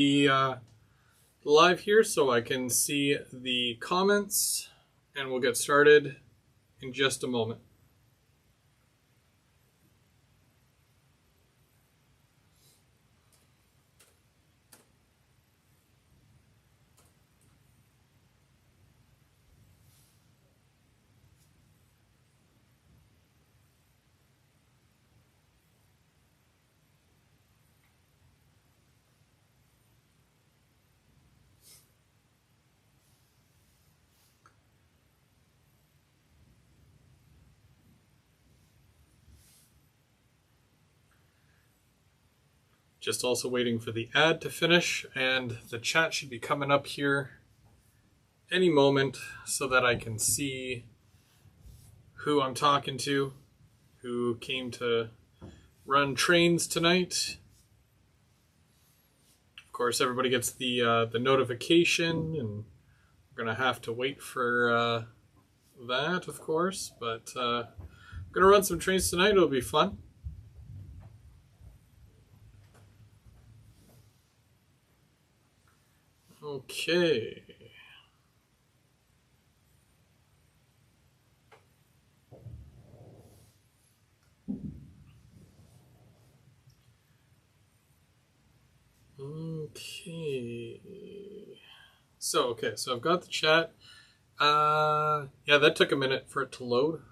The live here so I can see the comments, and we'll get started in just a moment. Just also waiting for the ad to finish, and the chat should be coming up here any moment so that I can see who I'm talking to, who came to run trains tonight. Of course, everybody gets the notification, and we're gonna have to wait for that, of course. But I'm gonna run some trains tonight. It'll be fun. Okay. So I've got the chat. Yeah, that took a minute for it to load.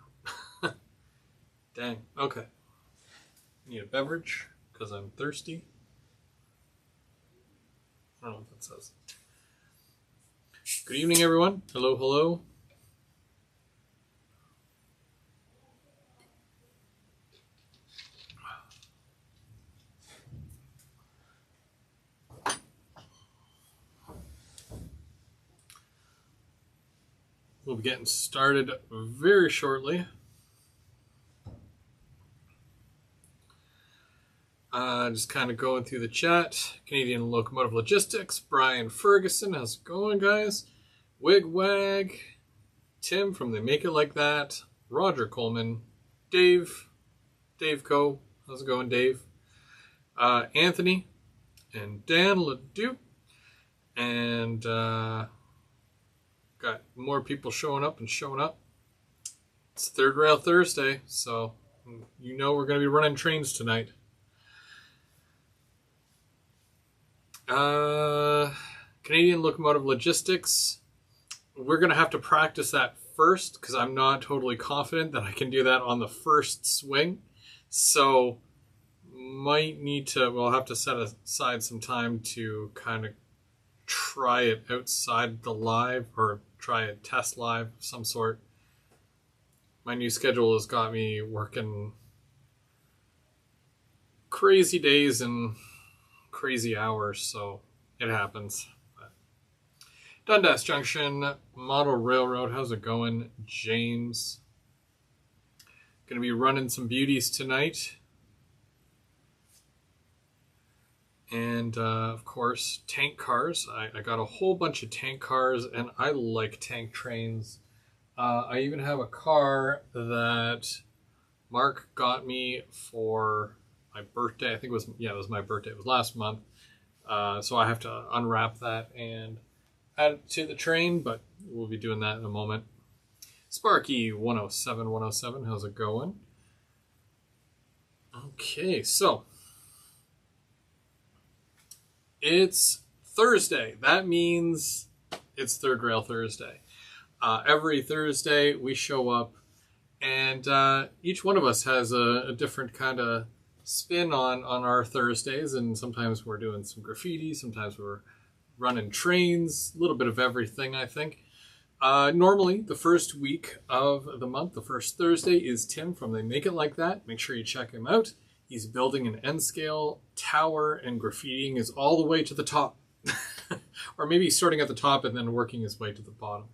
Dang. Okay. Need a beverage because I'm thirsty. I don't know what that says. Good evening, everyone. Hello, hello. We'll be getting started very shortly. Just kind of going through the chat. Canadian Locomotive Logistics, Brian Ferguson, how's it going, guys? Wigwag, Tim from They Make It Like That, Roger Coleman, Dave Co, how's it going, Dave? Anthony, and Dan Ledoux, and got more people showing up. It's Third Rail Thursday, so you know we're going to be running trains tonight. Canadian Locomotive Logistics, we're going to have to practice that first because I'm not totally confident that I can do that on the first swing. So we'll have to set aside some time to kind of try it outside the live, or try a test live of some sort. My new schedule has got me working crazy days and crazy hours, so it happens. But Dundas Junction Model Railroad, how's it going, James? Gonna be running some beauties tonight. And of course, tank cars. I got a whole bunch of tank cars, and I like tank trains. I even have a car that Mark got me for my birthday. I think it was my birthday. It was last month. So I have to unwrap that and add it to the train, but we'll be doing that in a moment. Sparky 107, how's it going? Okay, so it's Thursday. That means it's Third Rail Thursday. Every Thursday we show up, and each one of us has a different kind of spin on our Thursdays, and sometimes we're doing some graffiti, sometimes we're running trains, a little bit of everything, I think. Normally, the first week of the month, the first Thursday, is Tim from They Make It Like That. Make sure you check him out. He's building an N-scale tower, and graffitiing is all the way to the top. Or maybe starting at the top and then working his way to the bottom.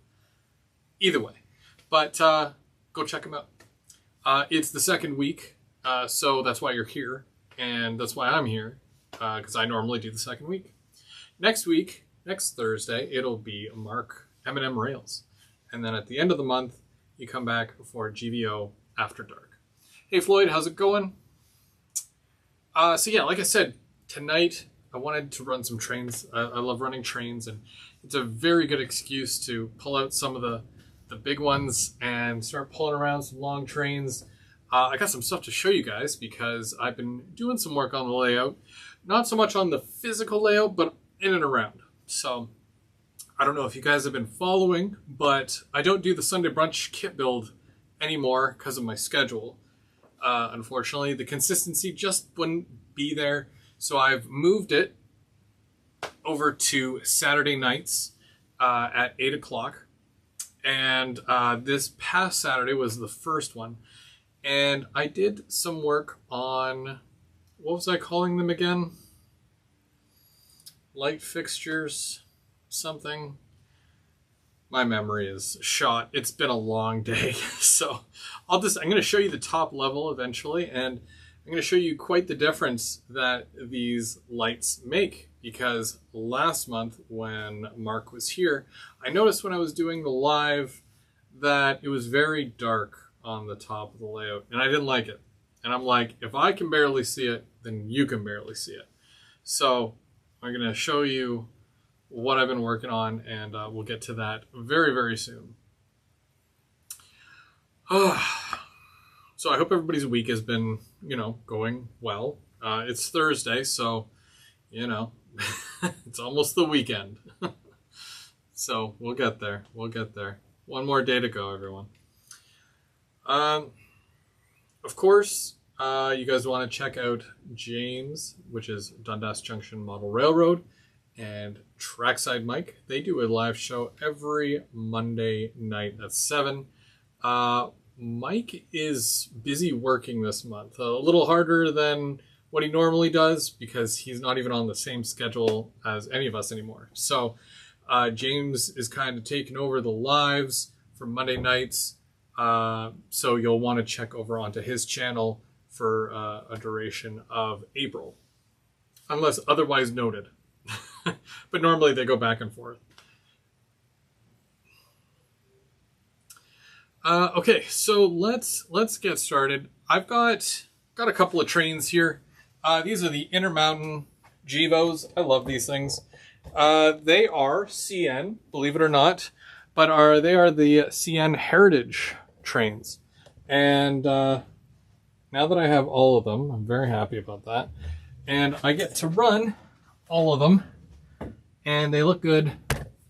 Either way. But go check him out. It's the second week, so that's why you're here. And that's why I'm here, because I normally do the second week. Next Thursday, it'll be Mark M&M Rails. And then at the end of the month, you come back for GVO After Dark. Hey Floyd, how's it going? So yeah, like I said, tonight I wanted to run some trains. I love running trains, and it's a very good excuse to pull out some of the big ones and start pulling around some long trains. I got some stuff to show you guys because I've been doing some work on the layout. Not so much on the physical layout, but in and around. So I don't know if you guys have been following, but I don't do the Sunday brunch kit build anymore because of my schedule. Unfortunately, the consistency just wouldn't be there. So I've moved it over to Saturday nights at 8 o'clock. And this past Saturday was the first one. And I did some work on, what was I calling them again? Light fixtures, something. My memory is shot. It's been a long day. So I'm going to show you the top level eventually. And I'm going to show you quite the difference that these lights make. Because last month when Mark was here, I noticed when I was doing the live that it was very dark on the top of the layout, and I didn't like it. And I'm like, if I can barely see it, then you can barely see it. So I'm going to show you what I've been working on, and we'll get to that very, very soon. So I hope everybody's week has been, going well. It's Thursday, so, it's almost the weekend. So we'll get there. We'll get there. One more day to go, everyone. Of course, you guys want to check out James, which is Dundas Junction Model Railroad, and Trackside Mike. They do a live show every Monday night at 7. Mike is busy working this month, a little harder than what he normally does because he's not even on the same schedule as any of us anymore. So James is kind of taking over the lives for Monday nights. So you'll want to check over onto his channel for a duration of April, unless otherwise noted. But normally they go back and forth. Okay, so let's get started. I've got a couple of trains here. These are the Intermountain Gevos. I love these things. They are CN, believe it or not, but they are the CN Heritage trains. And now that I have all of them, I'm very happy about that. And I get to run all of them, and they look good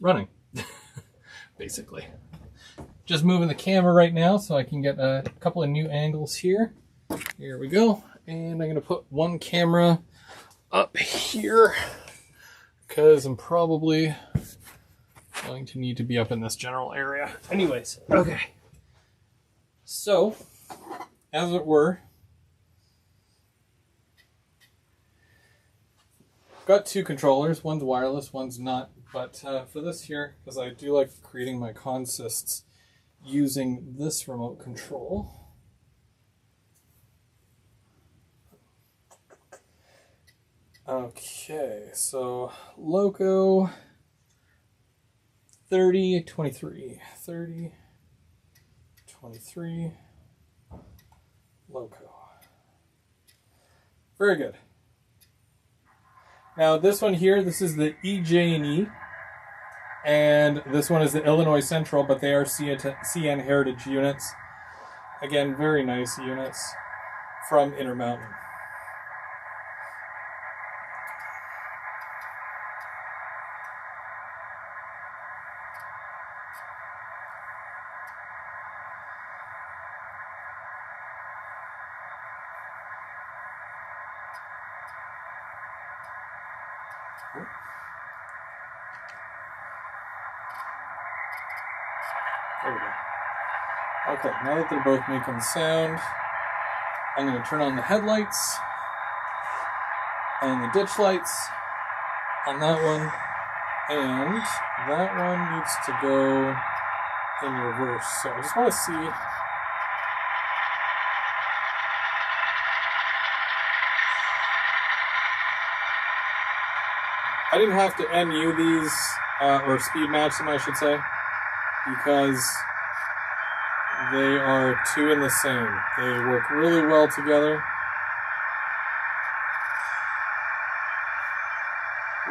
running, basically. Just moving the camera right now so I can get a couple of new angles here. Here we go. And I'm going to put one camera up here because I'm probably going to need to be up in this general area. Anyways, okay. So, as it were, got two controllers. One's wireless, one's not. But for this here, because I do like creating my consists using this remote control. Okay, so Loco 3023. 3023 Loco. Very good. Now this one here, this is the EJ&E, and this one is the Illinois Central, but they are CN Heritage units. Again, very nice units from Intermountain. There we go. Okay, now that they're both making sound, I'm going to turn on the headlights and the ditch lights on that one, and that one needs to go in reverse. So I just want to see. I didn't have to MU these, or speed match them, I should say, because they are two in the same. They work really well together.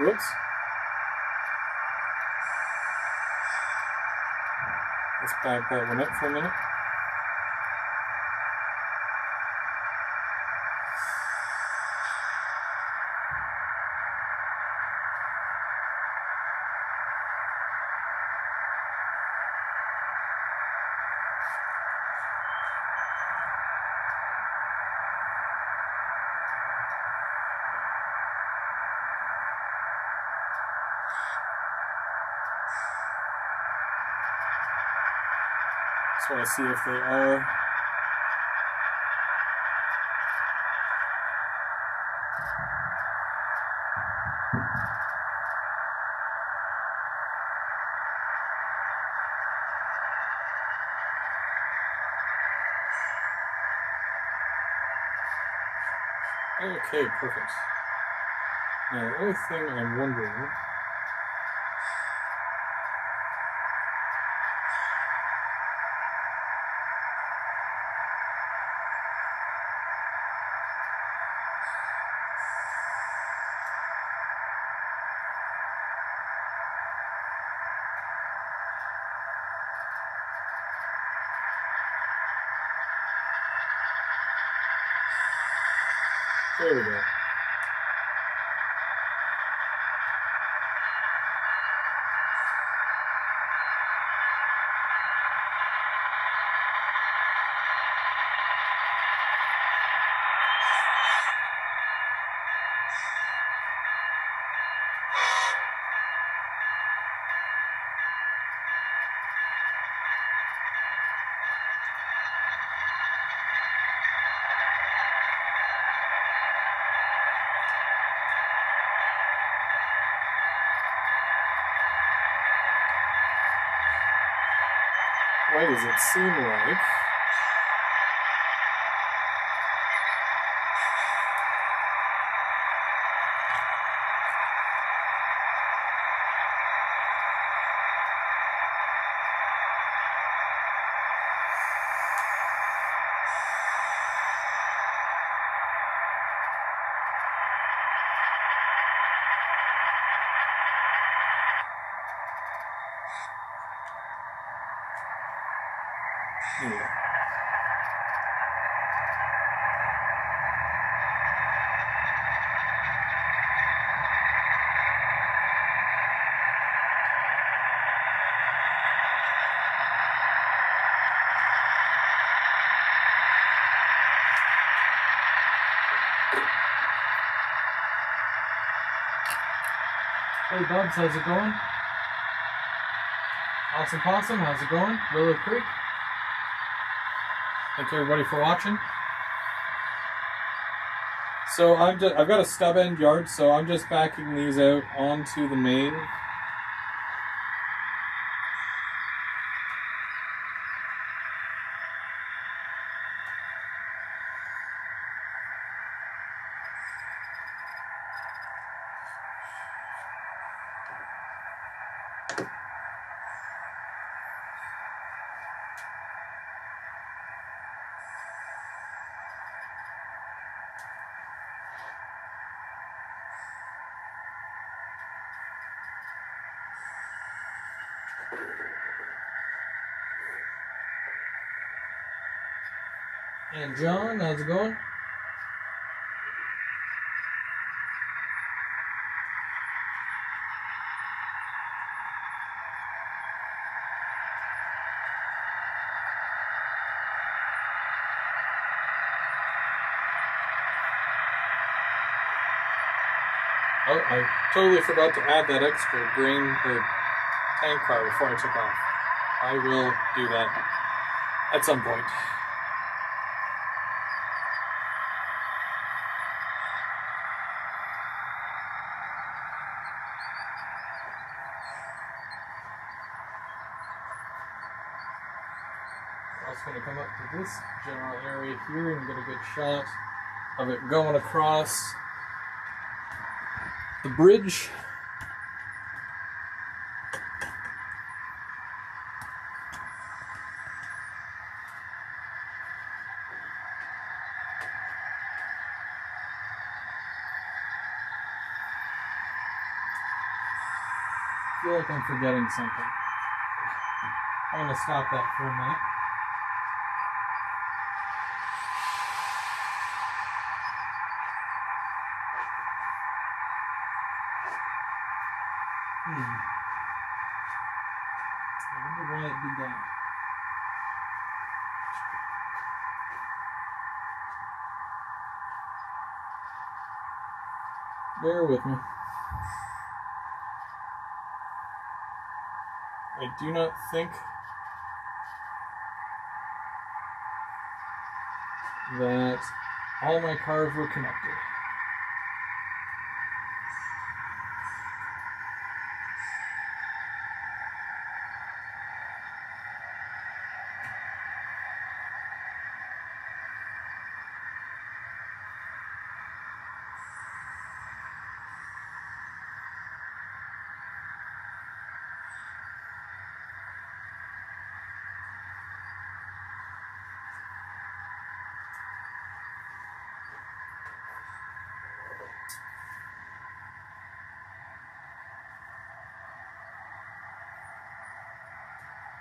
Whoops. Let's back that one up for a minute. Just want to see if they are. Okay, perfect. Now, the only thing I'm wondering. There we go. Why does it seem like yeah. Hey Bubs, how's it going? Awesome Possum, how's it going? Willow Creek. Thank you everybody for watching. So I've got a stub end yard, so I'm just backing these out onto the main. And John, how's it going? Oh, I totally forgot to add that extra grain or tank car before I took off. I will do that at some point. I'm also going to come up to this general area here and get a good shot of it going across the bridge. feel like I'm forgetting something. I'm going to stop that for a minute. I wonder why it did that. Bear with me. I do not think that all my cars were connected.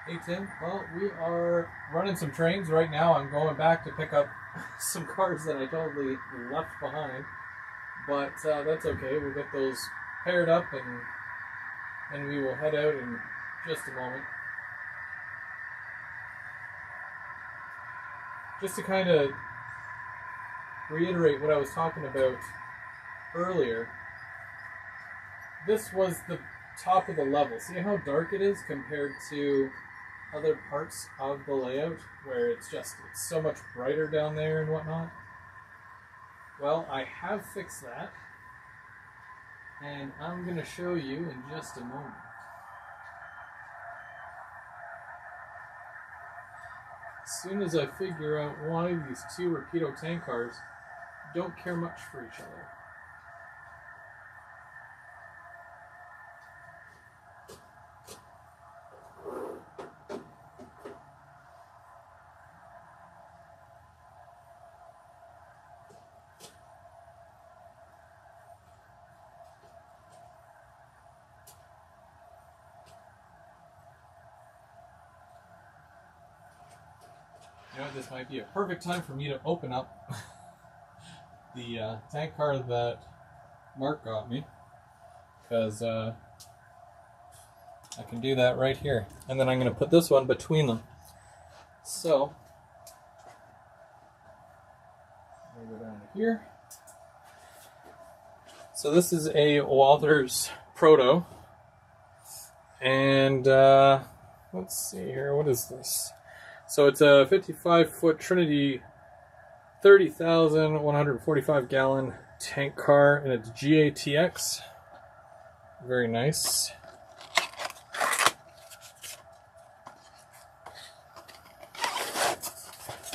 Hey Tim, well, we are running some trains right now. I'm going back to pick up some cars that I totally left behind, but that's okay. We'll get those paired up and we will head out in just a moment. Just to kind of reiterate what I was talking about earlier, this was the top of the level. See how dark it is compared to other parts of the layout where it's so much brighter down there and whatnot? Well, I have fixed that, and I'm going to show you in just a moment. As soon as I figure out why these two Rapido tank cars don't care much for each other. You know, this might be a perfect time for me to open up the tank car that Mark got me, because I can do that right here. And then I'm going to put this one between them. So, I'm going to go down to here. So this is a Walthers Proto. And let's see here, what is this? So it's a 55-foot Trinity 30,145 gallon tank car, and it's GATX. Very nice.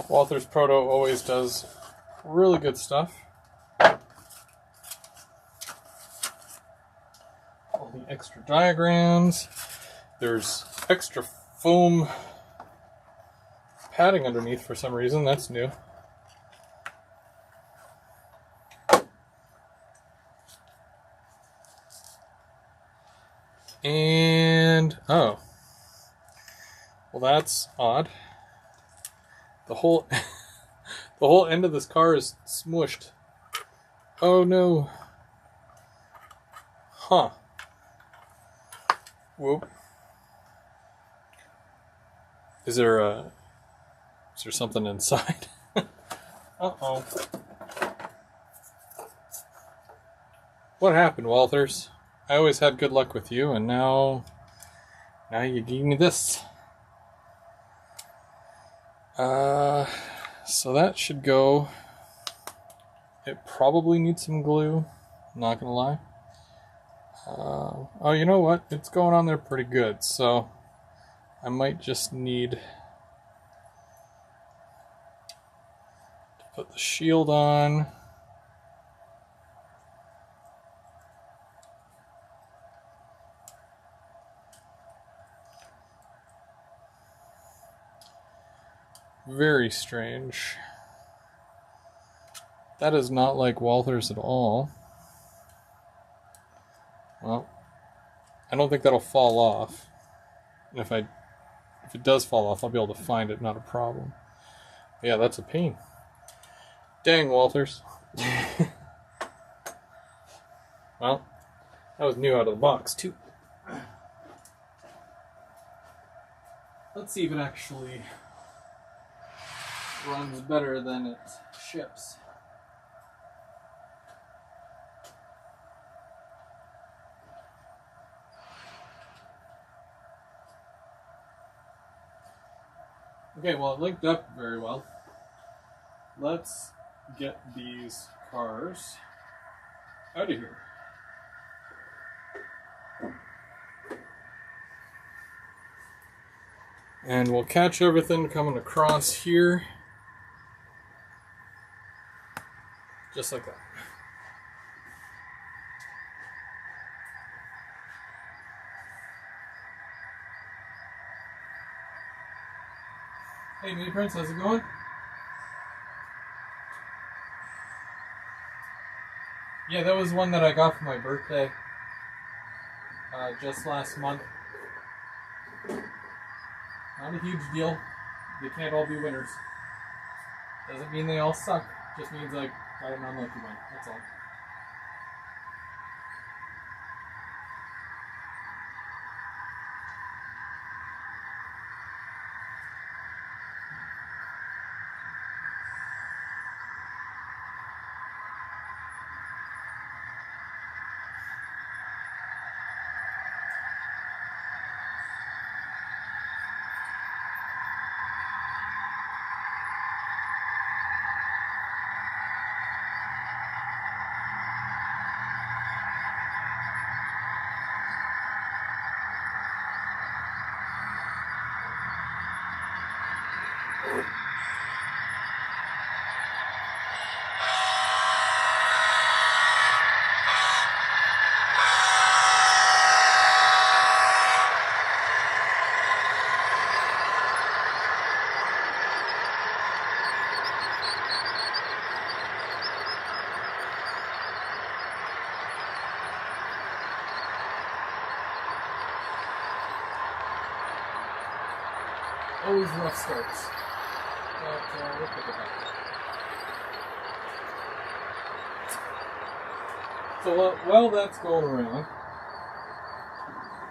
Walthers Proto always does really good stuff. All the extra diagrams. There's extra foam padding underneath for some reason. That's new. And oh, well, that's odd. The whole end of this car is smushed. Oh no. Huh. Whoop. Is there something inside? Uh-oh. What happened, Walthers? I always had good luck with you, and now you gave me this. So that should go. It probably needs some glue, not gonna lie. Oh, you know what? It's going on there pretty good, so I might just need to put the shield on. Very strange. That is not like Walthers at all. Well, I don't think that'll fall off. And if it does fall off, I'll be able to find it, not a problem. Yeah, that's a pain. Dang, Walters. Well, that was new out of the box, too. Let's see if it actually runs better than it ships. Okay, well, it linked up very well. Let's get these cars out of here. And we'll catch everything coming across here. Just like that. Hey, Mini Prince, how's it going? Yeah, that was one that I got for my birthday just last month. Not a huge deal. They can't all be winners. Doesn't mean they all suck. Just means I got an unlucky one. That's all. Always rough starts. But we'll pick it up. So while that's going around,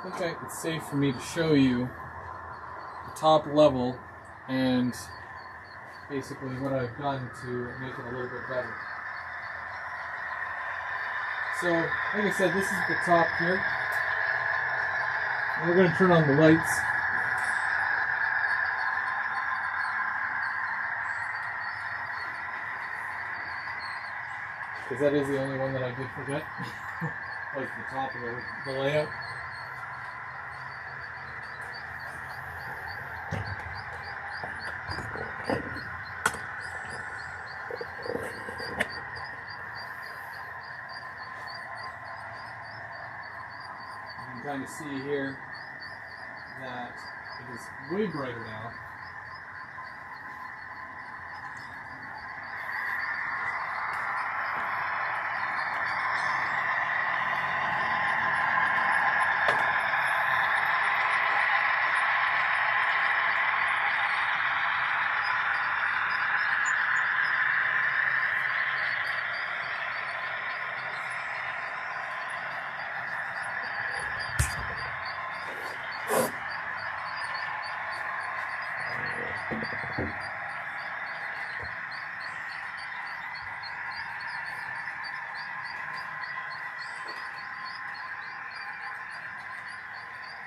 I think it's safe for me to show you the top level and basically what I've done to make it a little bit better. So, like I said, this is the top here. And we're going to turn on the lights. Because that is the only one that I did forget. Was the top of the layout. You can kind of see here that it is way brighter now.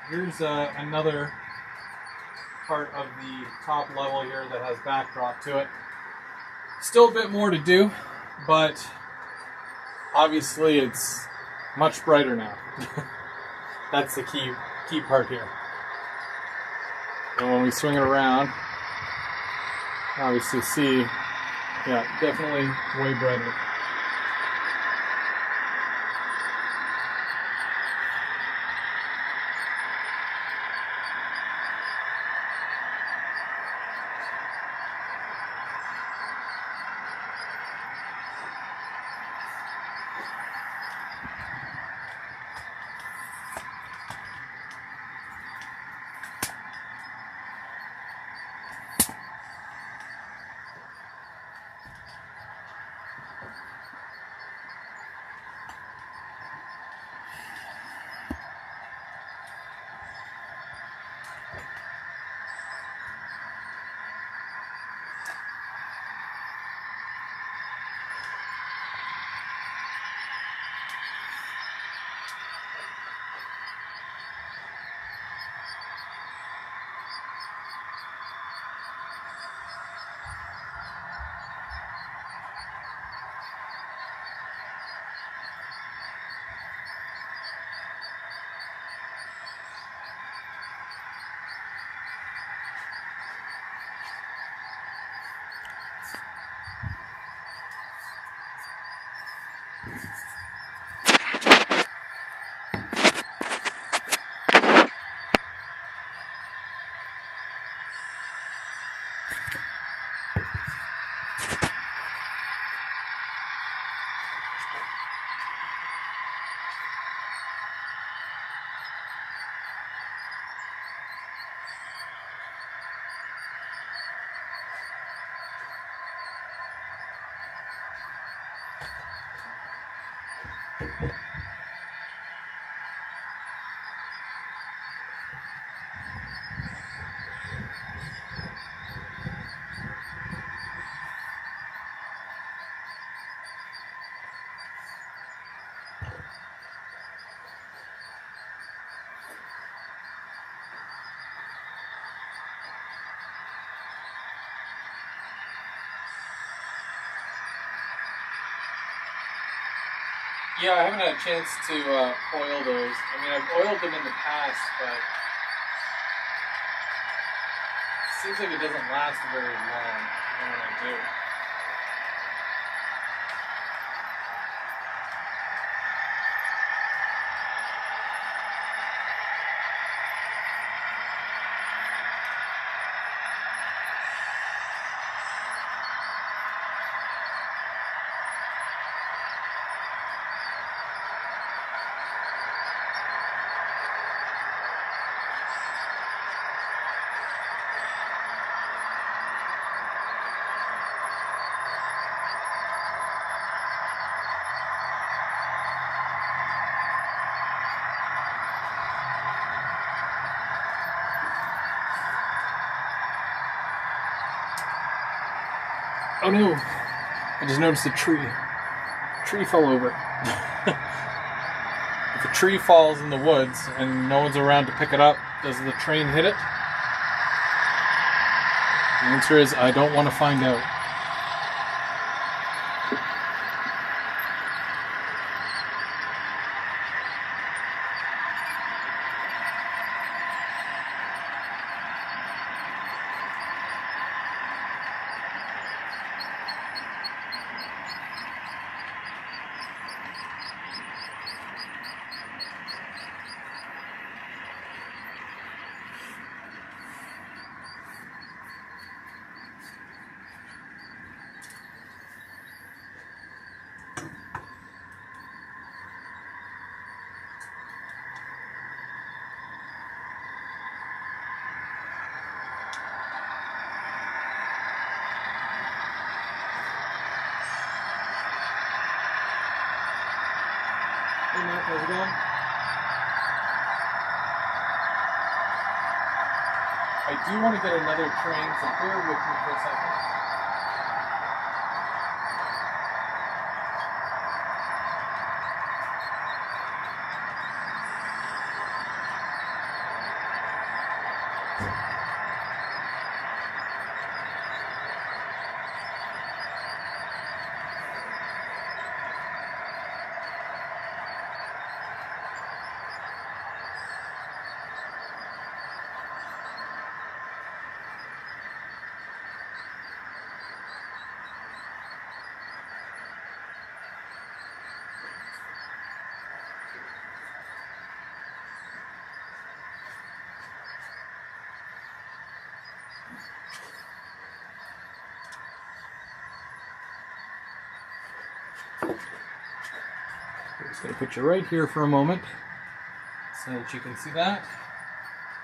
Here's another part of the top level here that has backdrop to it. Still a bit more to do, but obviously it's much brighter now. That's the key part here. And when we swing it around, obviously see, yeah, definitely way brighter. Yeah, I haven't had a chance to oil those. I mean, I've oiled them in the past, but it seems like it doesn't last very long when I do. Oh no! I just noticed a tree. A tree fell over. If a tree falls in the woods and no one's around to pick it up, does the train hit it? The answer is I don't want to find out. Hey Mark, how's it going? I do want to get another train, so bear with me for a second. I'm just going to put you right here for a moment so that you can see that.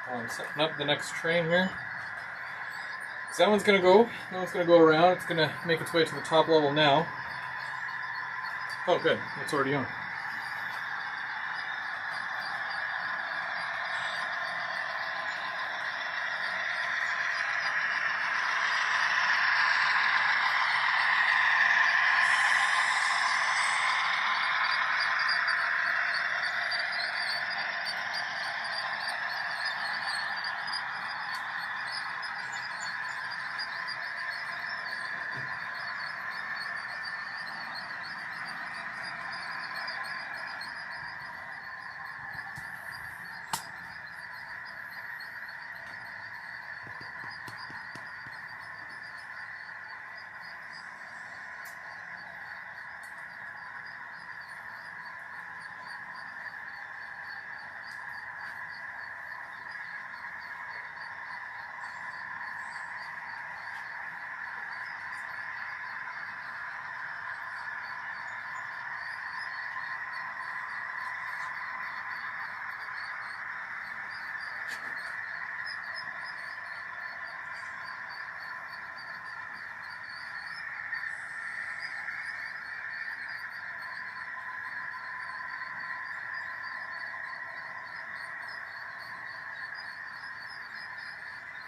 While I'm setting up the next train here. So that one's going to go. That one's going to go around. It's going to make its way to the top level now. Oh, good. It's already on.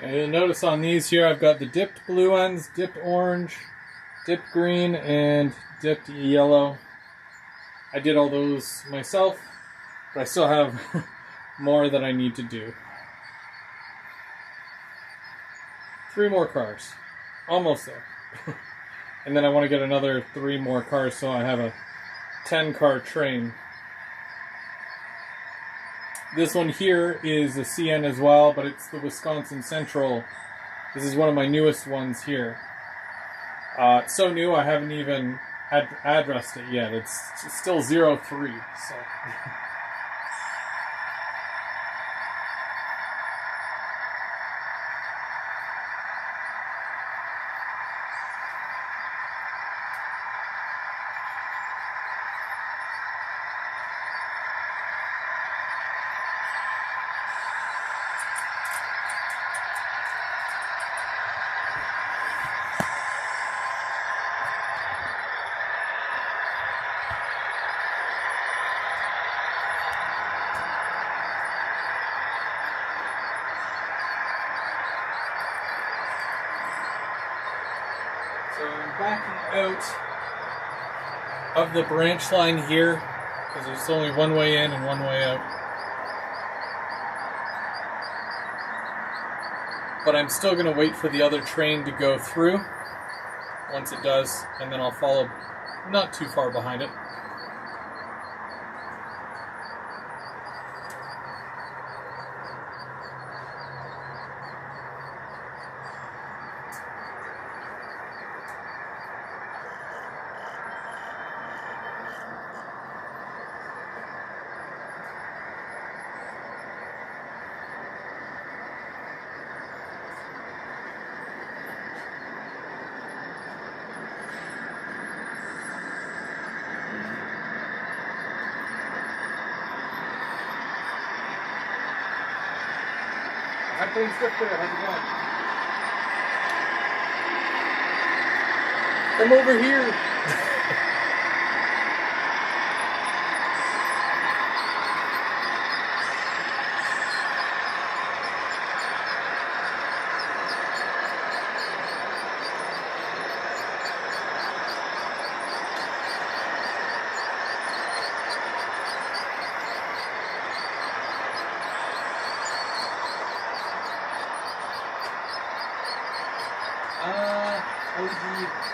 And you'll notice on these here I've got the dipped blue ones, dipped orange, dipped green, and dipped yellow. I did all those myself, but I still have more that I need to do. 3 more cars. Almost there. And then I want to get another 3 more cars so I have a 10-car train. This one here is a CN as well, but it's the Wisconsin Central. This is one of my newest ones here. It's so new I haven't even addressed it yet. It's still 03, so... So I'm backing out of the branch line here because there's only one way in and one way out. But I'm still going to wait for the other train to go through once it does, and then I'll follow not too far behind it. Hi, Plain Scripter, how's it going? Come over here.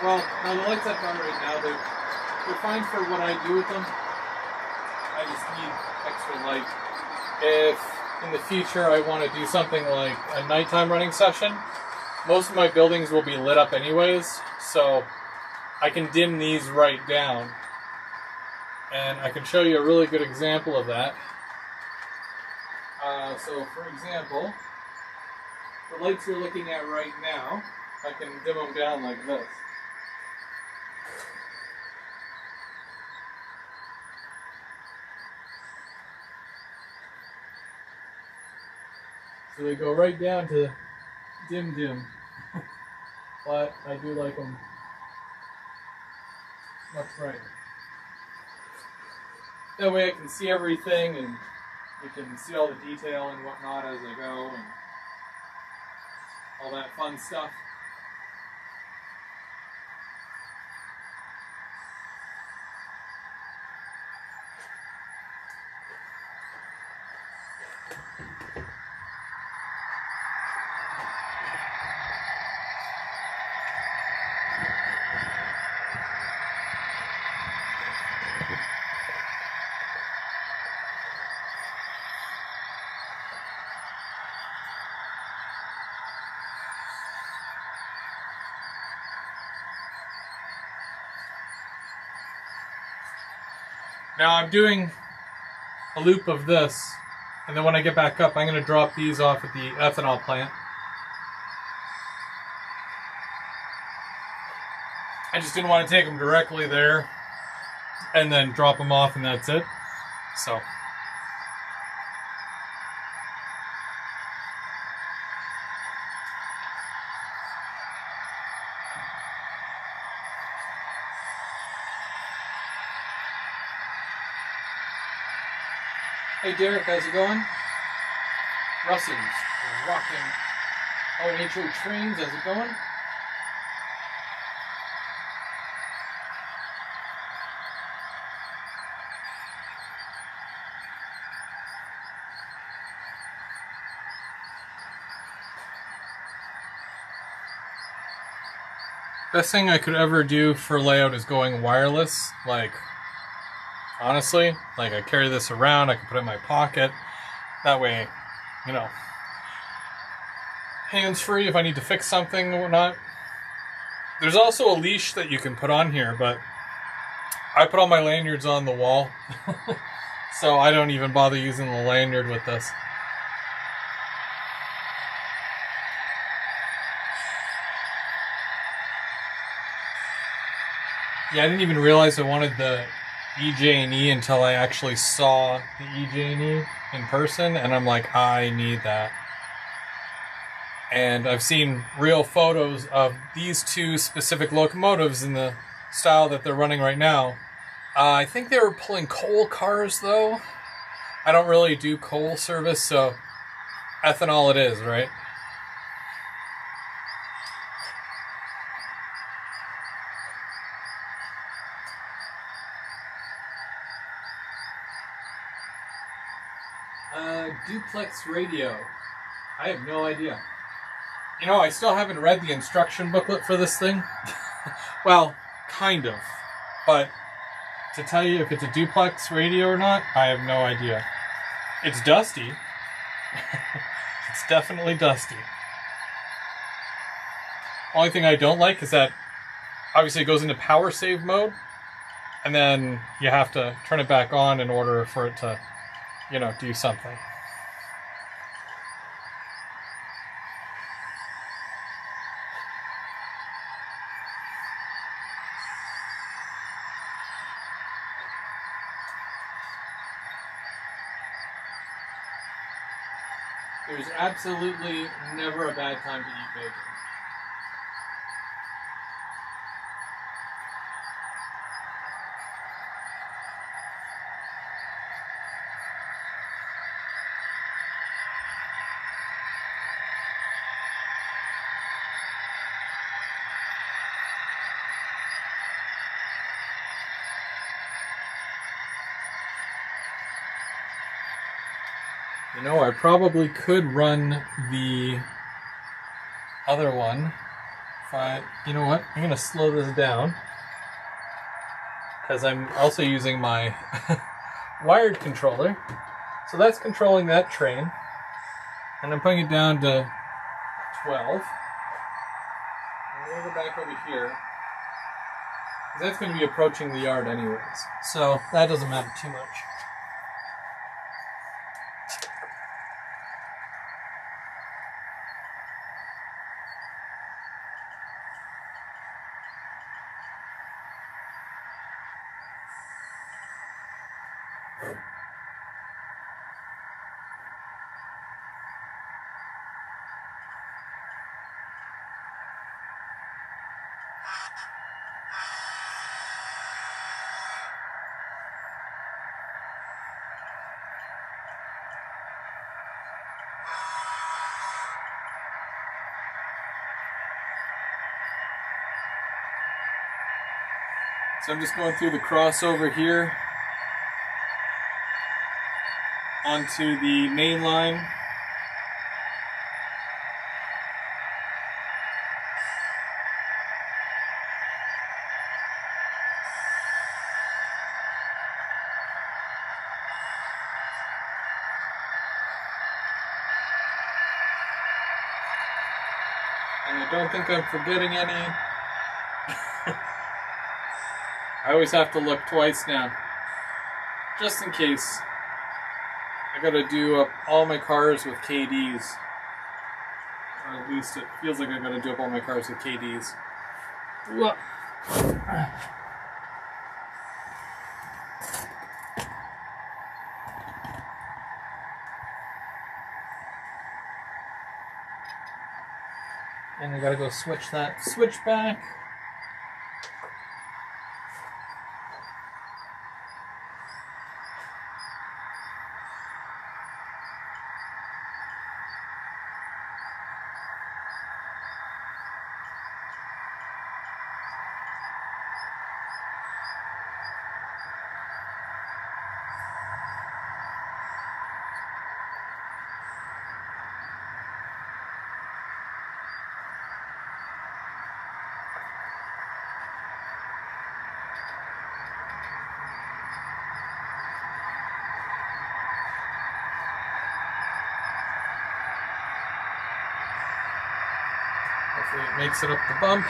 Well, now the lights I've got right now, they're fine for what I do with them. I just need extra light. If in the future I want to do something like a nighttime running session, most of my buildings will be lit up anyways, so I can dim these right down. And I can show you a really good example of that. So for example, the lights you're looking at right now, I can dim them down like this. So they go right down to dim. But I do like them much brighter. That way I can see everything and you can see all the detail and whatnot as I go and all that fun stuff. Now I'm doing a loop of this, and then when I get back up, I'm going to drop these off at the ethanol plant. I just didn't want to take them directly there and then drop them off and that's it. So. Hey Derek, how's it going? Russell's rocking Oh, Nature Trains, how's it going? Best thing I could ever do for layout is going wireless. Like, honestly, like I carry this around, I can put it in my pocket. That way, you know, hands free if I need to fix something or whatnot. There's also a leash that you can put on here, but I put all my lanyards on the wall. So I don't even bother using the lanyard with this. Yeah, I didn't even realize I wanted the EJ&E until I actually saw the EJ&E in person, and I'm like, I need that. And I've seen real photos of these two specific locomotives in the style that they're running right now. I think they were pulling coal cars, though. I don't really do coal service, so ethanol it is, right? Duplex radio. I have no idea. You know, I still haven't read the instruction booklet for this thing. Well, kind of. But to tell you if it's a duplex radio or not, I have no idea. It's dusty. It's definitely dusty. Only thing I don't like is that obviously it goes into power save mode, and then you have to turn it back on in order for it to, you know, do something. There's absolutely never a bad time to eat bacon. You know, I probably could run the other one. You know what? I'm going to slow this down. Because I'm also using my wired controller. So that's controlling that train. And I'm putting it down to 12. I'm going to go back over here. Because that's going to be approaching the yard anyways. So that doesn't matter too much. So I'm just going through the crossover here onto the main line. And I don't think I'm forgetting any. I always have to look twice now, just in case. I gotta do up all my cars with KDs. Or at least it feels like I gotta do up all my cars with KDs. Whoa. And I gotta go switch that switch back. Hopefully it makes it up the bump.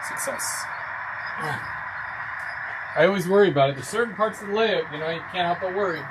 Success. I always worry about it. There's certain parts of the layout, you can't help but worry.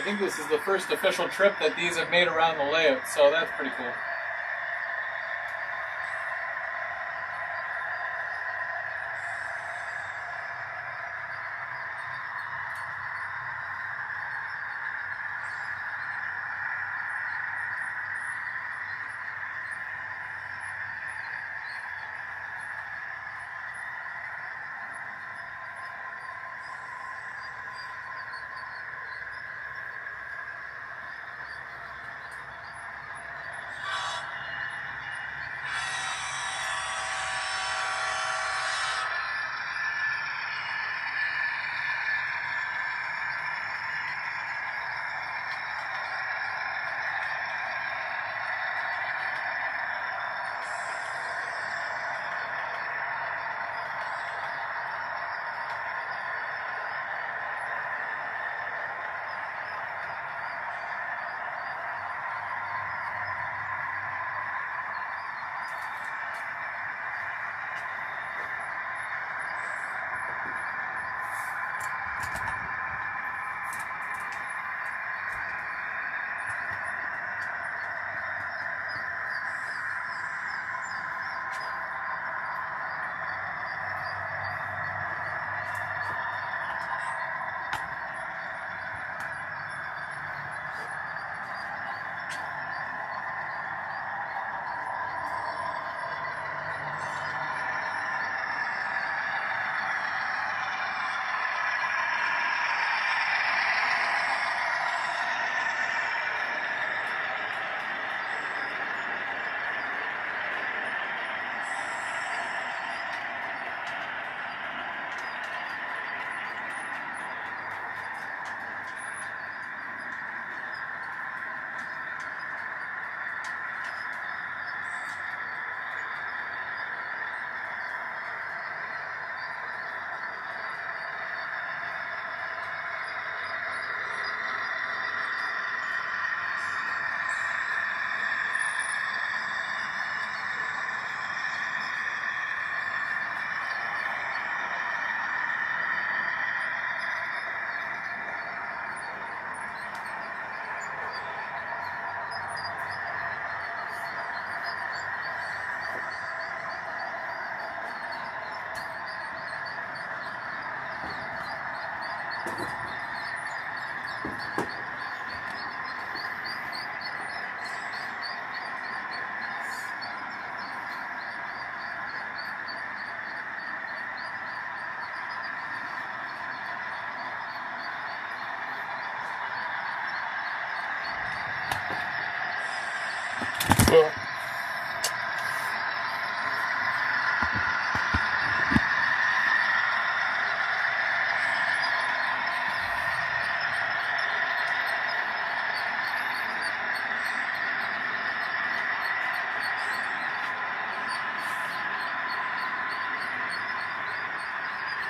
I think this is the first official trip that these have made around the layout, so that's pretty cool.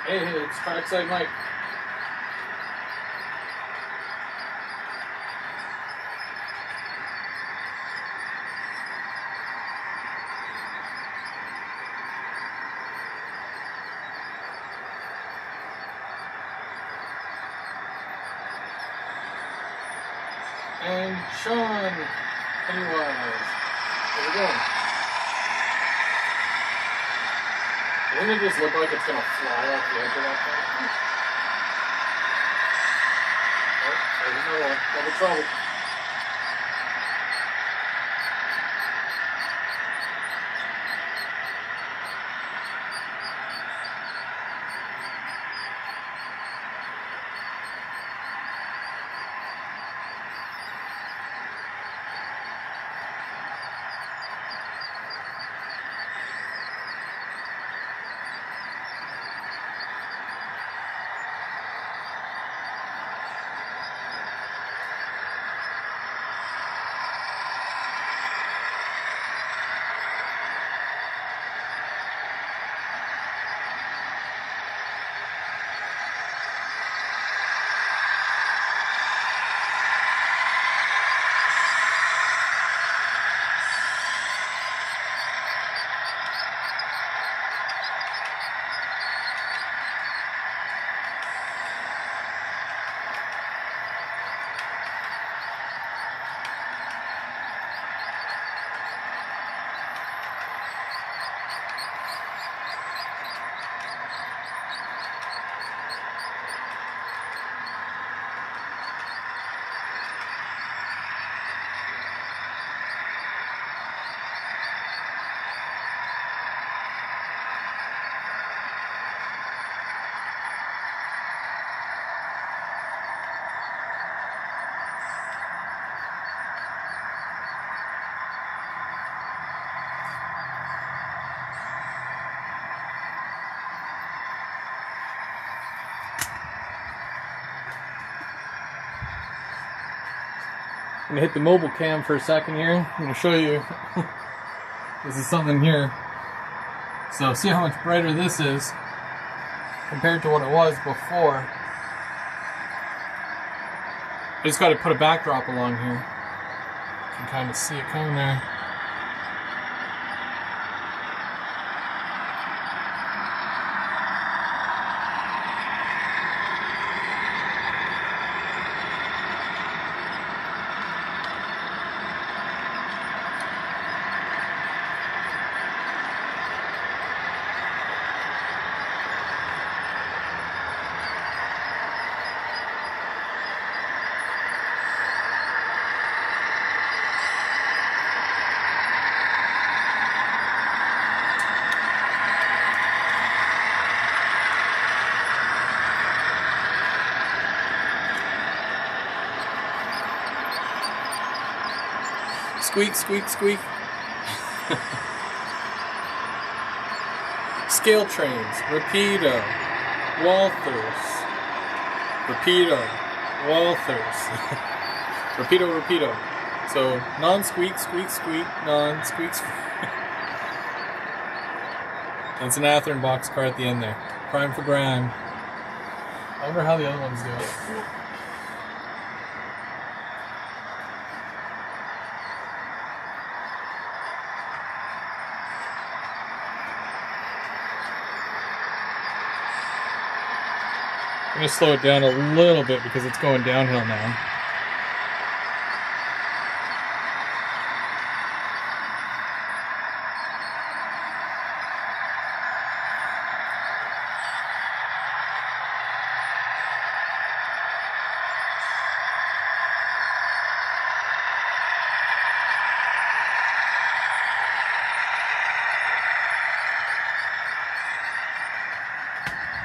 Hey, it's Trackside Mike. And Sean Pennywise. How's it going? Doesn't it just look like it's going to fly off the edge of that thing? Oh, there's another one. Double trouble. I'm going to hit the mobile cam for a second here. I'm going to show you. This is something here. So see how much brighter this is compared to what it was before. I just got to put a backdrop along here. You can kind of see it coming there. Squeak, squeak, squeak. Scale trains, Rapido, Walthers, Rapido, Walthers, Rapido, Rapido. So non-squeak, squeak, squeak, non-squeak, squeak. That's an Athearn boxcar at the end there. Prime for grime. I wonder how the other ones do it. I'm going to slow it down a little bit because it's going downhill now.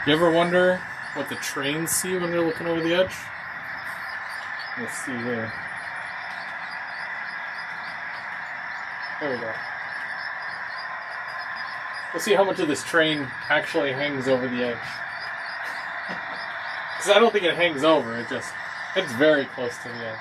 You ever wonder what the trains see when they're looking over the edge? Let's see here. There we go. We'll see how much of this train actually hangs over the edge. Because I don't think it hangs over, it's very close to the edge.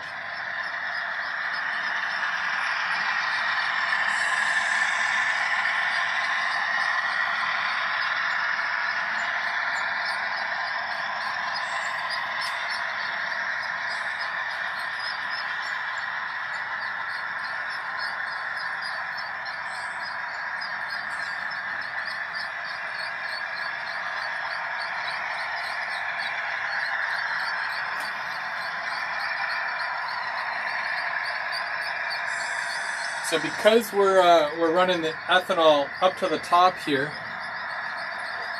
So because we're running the ethanol up to the top here,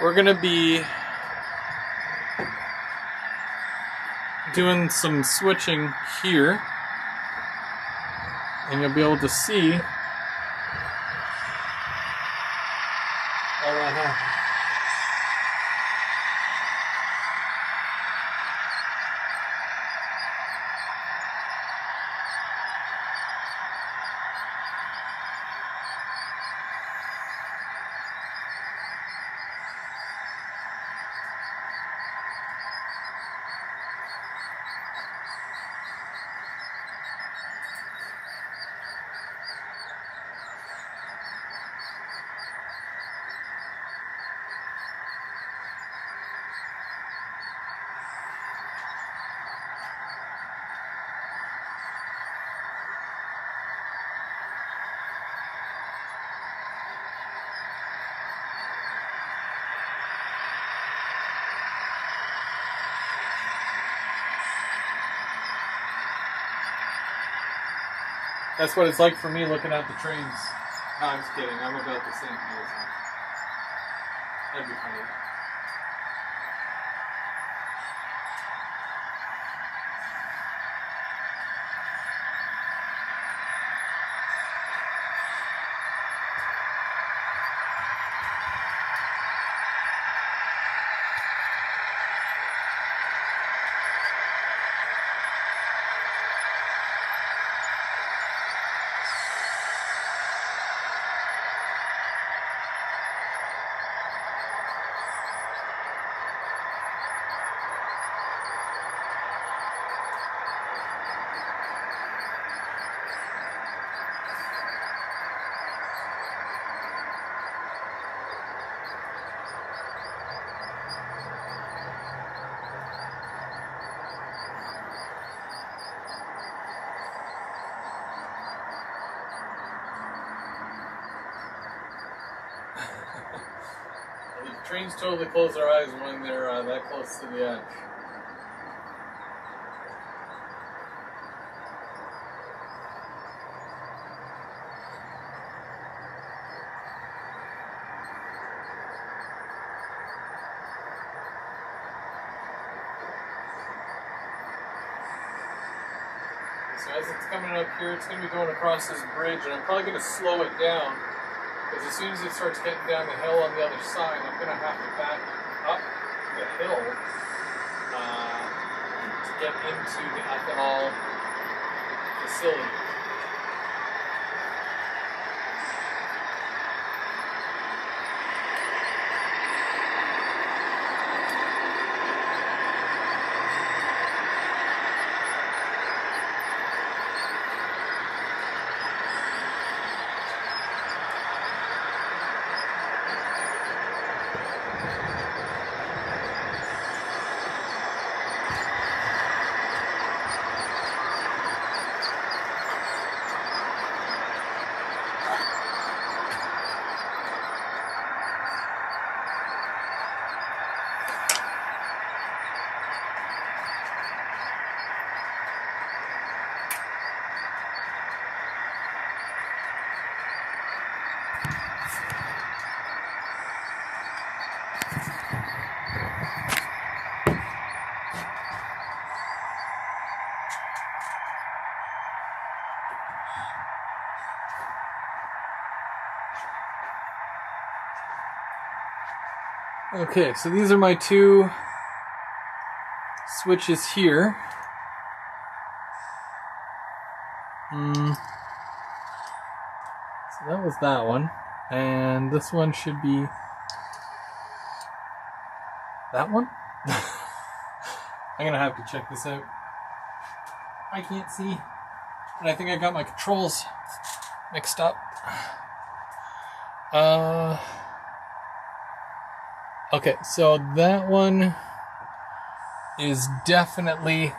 we're going to be doing some switching here, and you'll be able to see all that happen. That's what it's like for me looking at the trains. No, I'm just kidding. I'm about the same height as them. That'd be funny. The trains totally close their eyes when they're that close to the edge. So as it's coming up here, it's going to be going across this bridge, and I'm probably going to slow it down, because as soon as it starts getting down the hill on the other side, I'm going to have to back up the hill to get into the ethanol facility. Okay, so these are my two switches here. So that was that one. And this one should be that one? I'm gonna have to check this out. I can't see. And I think I got my controls mixed up. Okay, so that one is definitely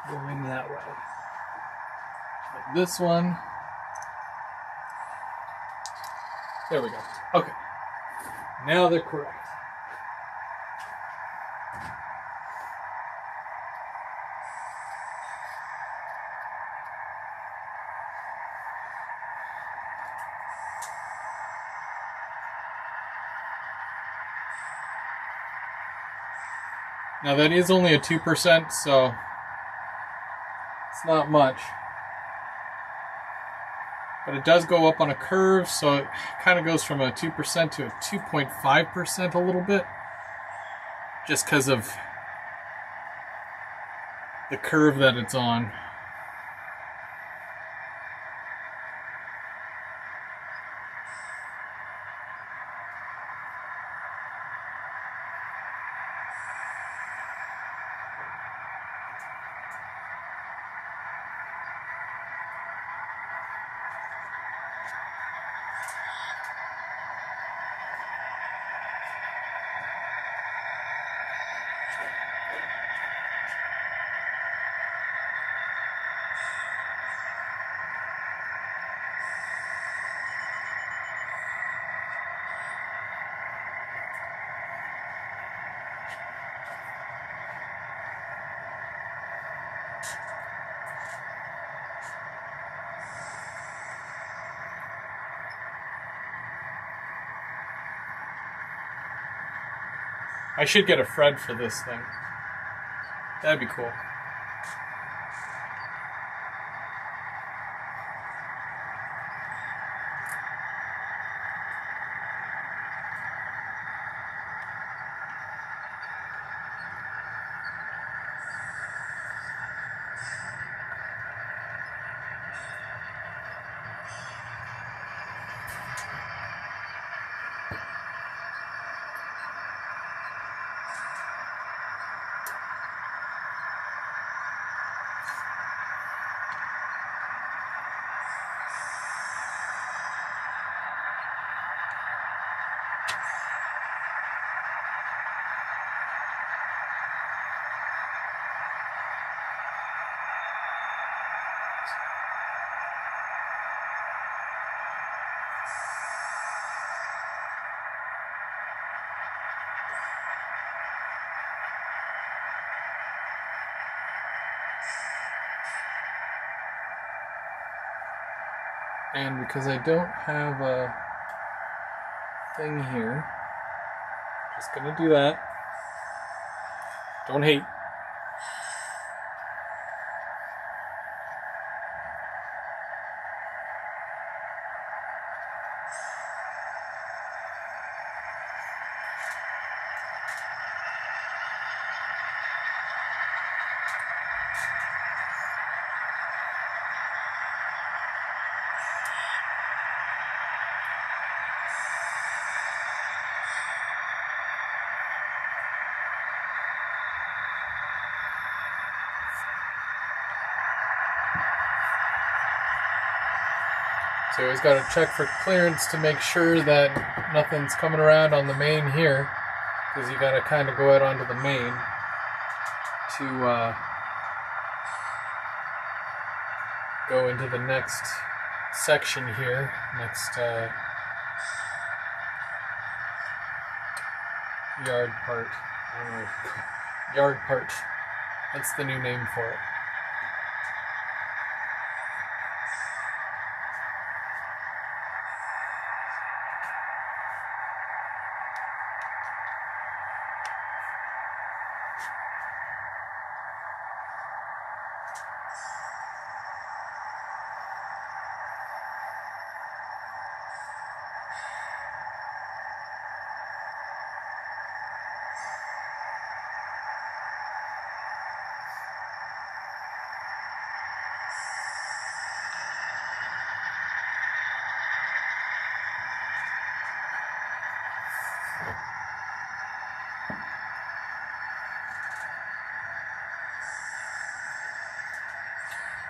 going that way. But this one, there we go. Okay, now they're correct. Now that is only a 2%, so it's not much. But it does go up on a curve, so it kind of goes from a 2% to a 2.5% a little bit. Just because of the curve that it's on. I should get a Fred for this thing. That'd be cool. And because I don't have a thing here, just gonna do that. Don't hate. So you always got to check for clearance to make sure that nothing's coming around on the main here, because you got to kind of go out onto the main to go into the next section here, next yard part. I don't know. Yard part. That's the new name for it.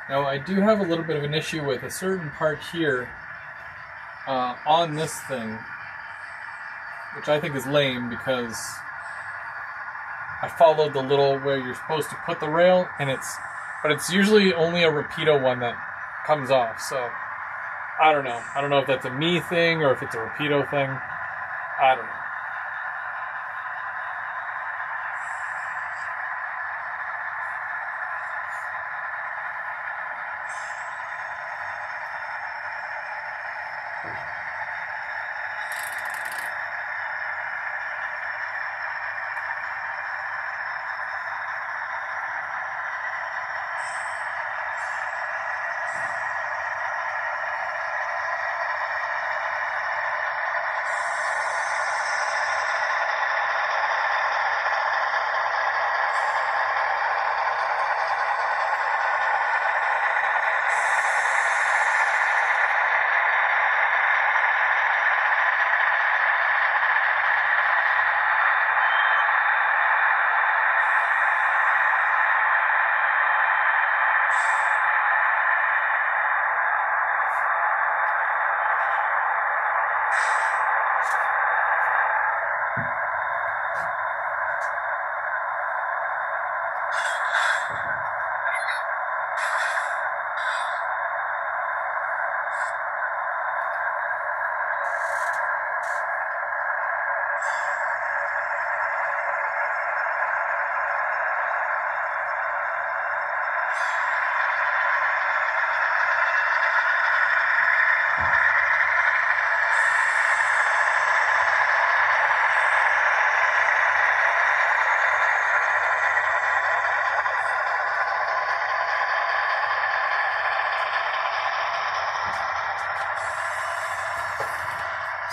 Now I do have a little bit of an issue with a certain part here on this thing, which I think is lame because I followed the little where you're supposed to put the rail, and it's usually only a Rapido one that comes off. So I don't know. I don't know if that's a me thing or if it's a Rapido thing. I don't know.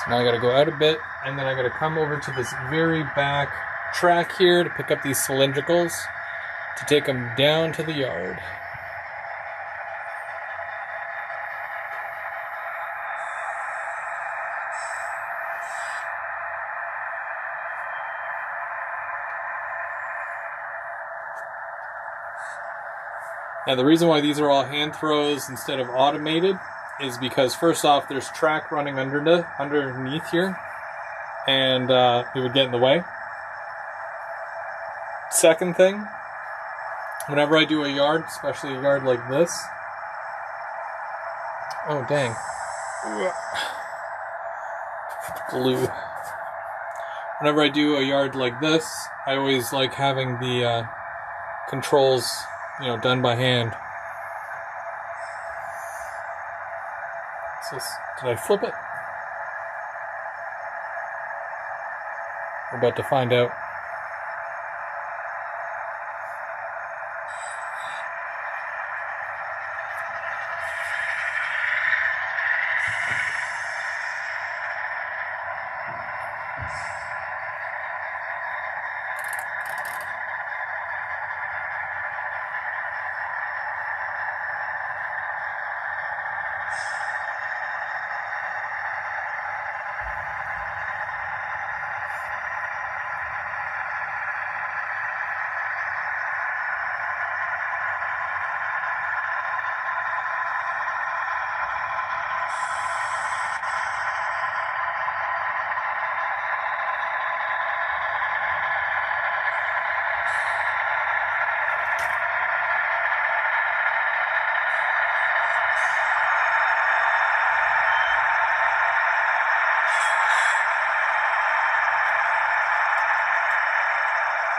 So now I gotta go out a bit, and then I gotta come over to this very back track here to pick up these cylindricals to take them down to the yard. Now the reason why these are all hand throws instead of automated is because first off there's track running underneath here, and it would get in the way. Second thing, whenever I do a yard, especially a yard like this, oh dang, glue. Whenever I do a yard like this, I always like having the controls, done by hand. Did I flip it? We're about to find out.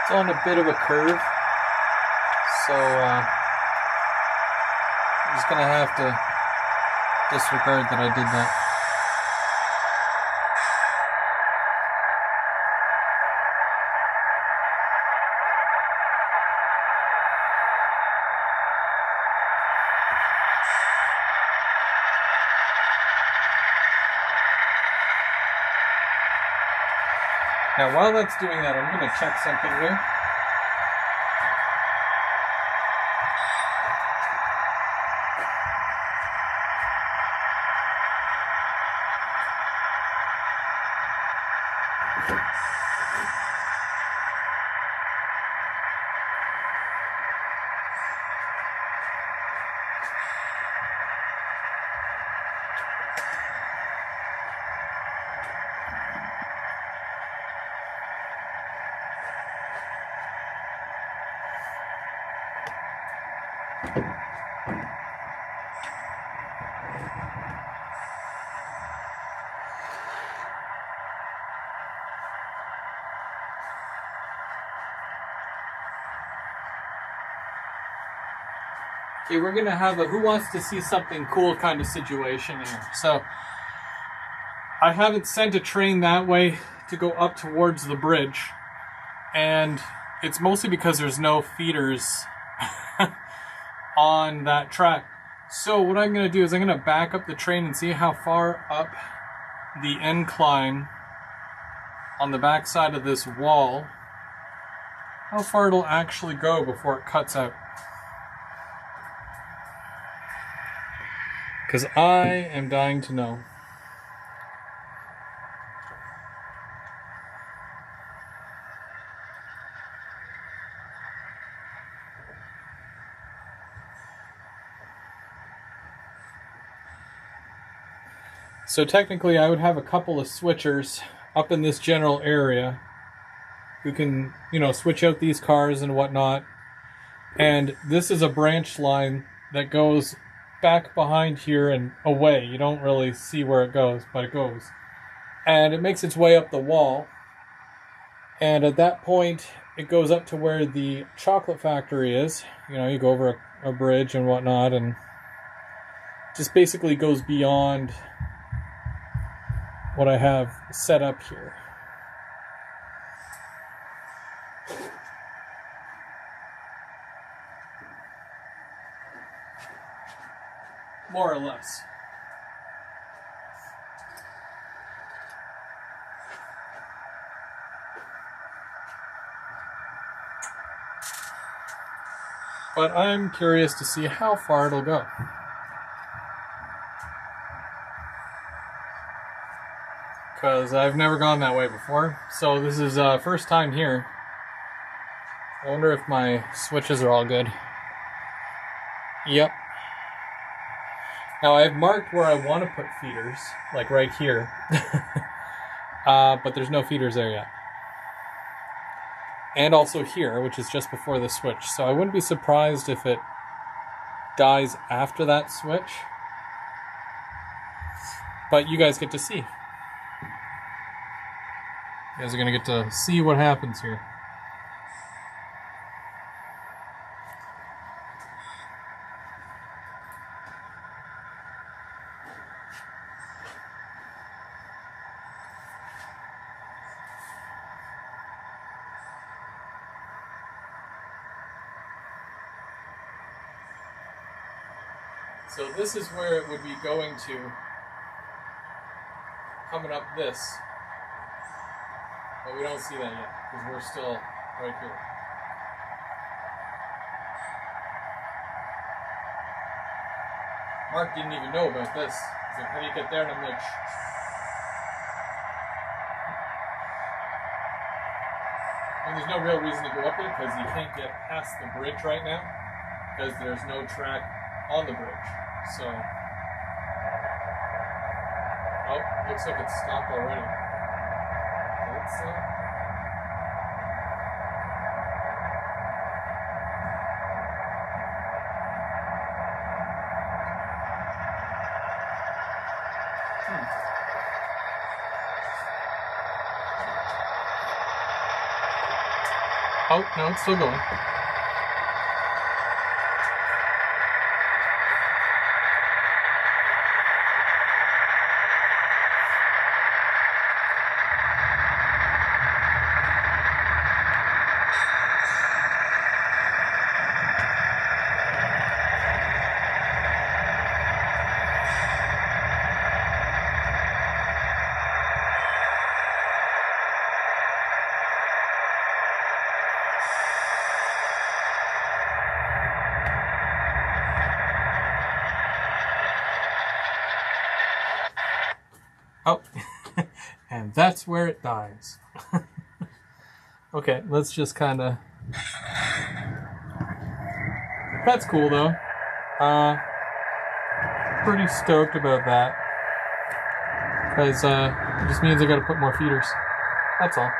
It's on a bit of a curve, so I'm just gonna have to disregard that I did that. Now, while that's doing that, I'm going to check something here. Okay, we're gonna have a who wants to see something cool kind of situation here. So I haven't sent a train that way to go up towards the bridge, and it's mostly because there's no feeders on that track. So what I'm gonna do is I'm gonna back up the train and see how far up the incline on the back side of this wall, how far it'll actually go before it cuts out. Because I am dying to know. So technically I would have a couple of switchers up in this general area who can, switch out these cars and whatnot. And this is a branch line that goes back behind here and away. You don't really see where it goes, but it goes. And it makes its way up the wall. And at that point, it goes up to where the chocolate factory is. You go over a bridge and whatnot, and just basically goes beyond what I have set up here. More or less. But I'm curious to see how far it'll go. Because I've never gone that way before. So this is first time here. I wonder if my switches are all good. Yep. Now I've marked where I want to put feeders, like right here. But there's no feeders there yet. And also here, which is just before the switch. So I wouldn't be surprised if it dies after that switch. But you guys get to see. You guys are going to get to see what happens here. So this is where it would be going to, coming up this. But we don't see that yet, because we're still right here. Mark didn't even know about this. He's like, how do you get there? And I'm like, shh. And there's no real reason to go up there, because you can't get past the bridge right now, because there's no track on the bridge. So, oh, looks like it's stopped already. Let's Oh, no, it's still going. Oh, and that's where it dies. Okay, let's just kind of... That's cool, though. Pretty stoked about that. Because it just means I gotta put more feeders. That's all.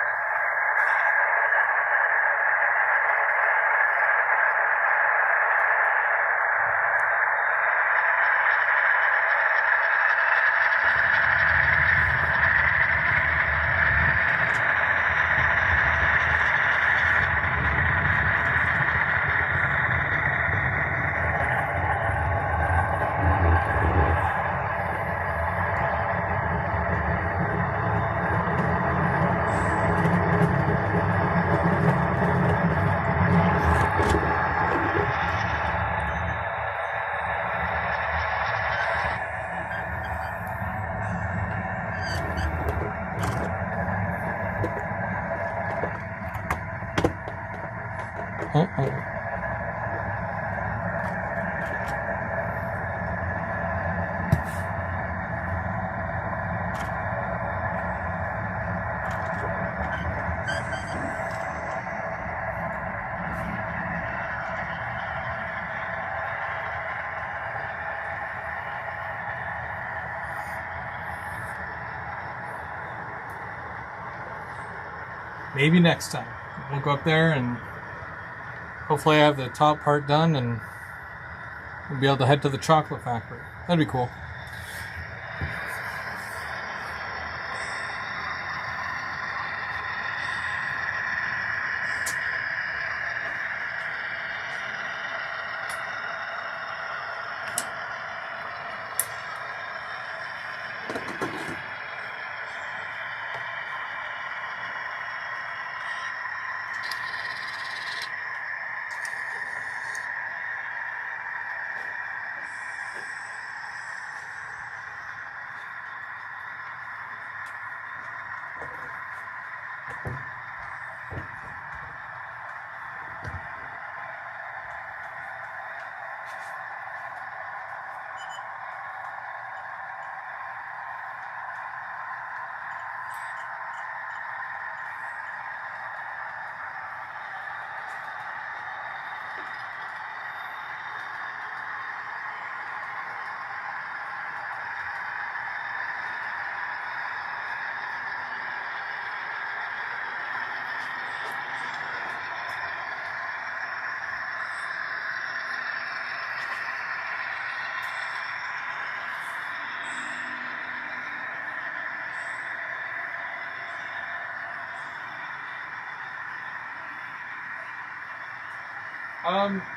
maybe next time. We'll go up there and hopefully I have the top part done and we'll be able to head to the chocolate factory. That'd be cool.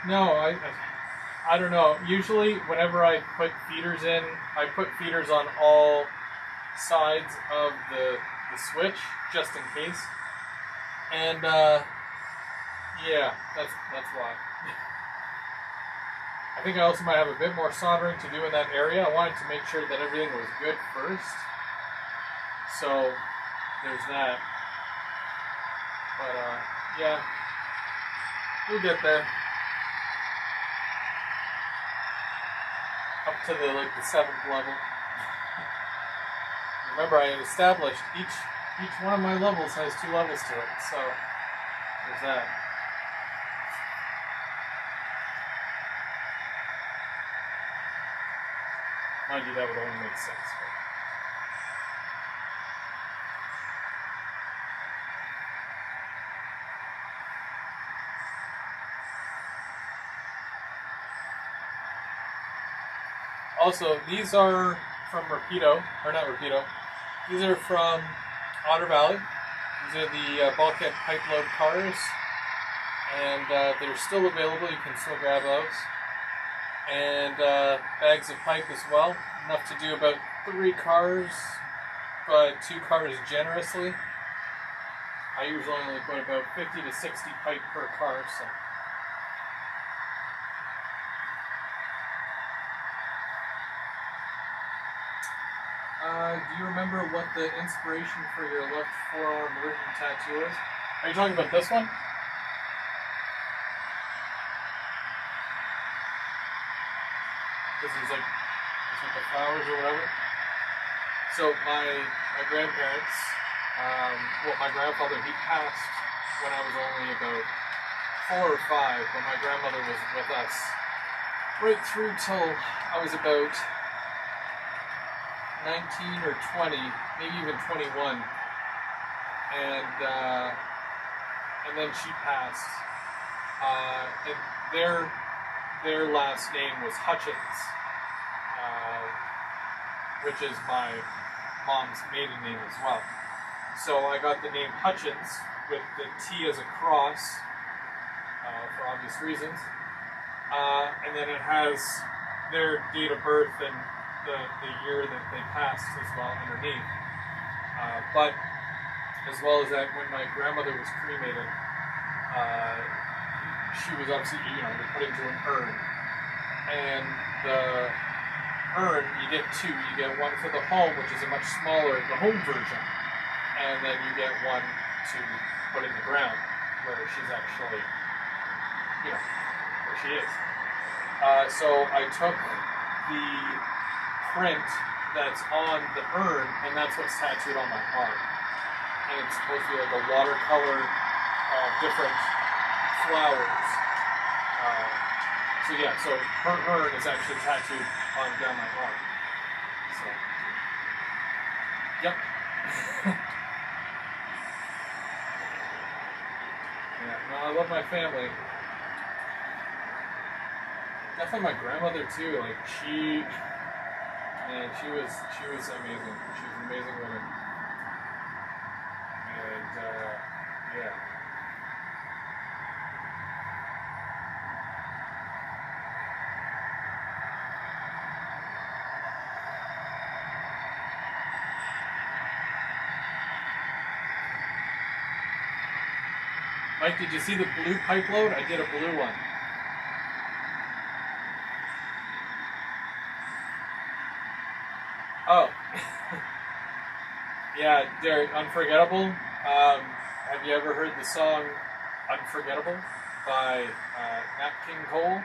No, I don't know. Usually, whenever I put feeders in, I put feeders on all sides of the switch, just in case. And, yeah, that's why. I think I also might have a bit more soldering to do in that area. I wanted to make sure that everything was good first. So, there's that. But, yeah. We'll get there. Up to the 7th level. Remember, I established each one of my levels has 2 levels to it, so there's that. Mind you, that would only make sense. Also, these are from Rapido, or not Rapido. These are from Otter Valley. These are the bulkhead pipe load cars, and they're still available. You can still grab those. And bags of pipe as well. Enough to do about 3 cars, but 2 cars generously. I usually only put about 50 to 60 pipe per car, so. Do you remember what the inspiration for your left forearm written tattoo is? Are you talking about this one? This is like the flowers or whatever. So my grandparents, well, my grandfather, he passed when I was only about 4 or 5, but my grandmother was with us right through till I was about 19 or 20, maybe even 21, and then she passed. And their last name was Hutchins, which is my mom's maiden name as well. So I got the name Hutchins with the T as a cross, for obvious reasons, and then it has their date of birth and the year that they passed as well underneath. But as well as that, when my grandmother was cremated, she was obviously, put into an urn. And the urn, you get 2. You get one for the home, which is a much smaller, the home version. And then you get one to put in the ground, where she's actually, where she is. So I took the print that's on the urn, and that's what's tattooed on my arm. And it's supposed to be like a watercolor, different flowers. So yeah, so her urn is actually tattooed down my arm. So, yep. I love my family. Definitely my grandmother too. Like man, she was amazing. She was an amazing woman. And yeah. Mike, did you see the blue pipe load? I did a blue one. Oh. Yeah, Derek, Unforgettable. Have you ever heard the song Unforgettable by Nat King Cole?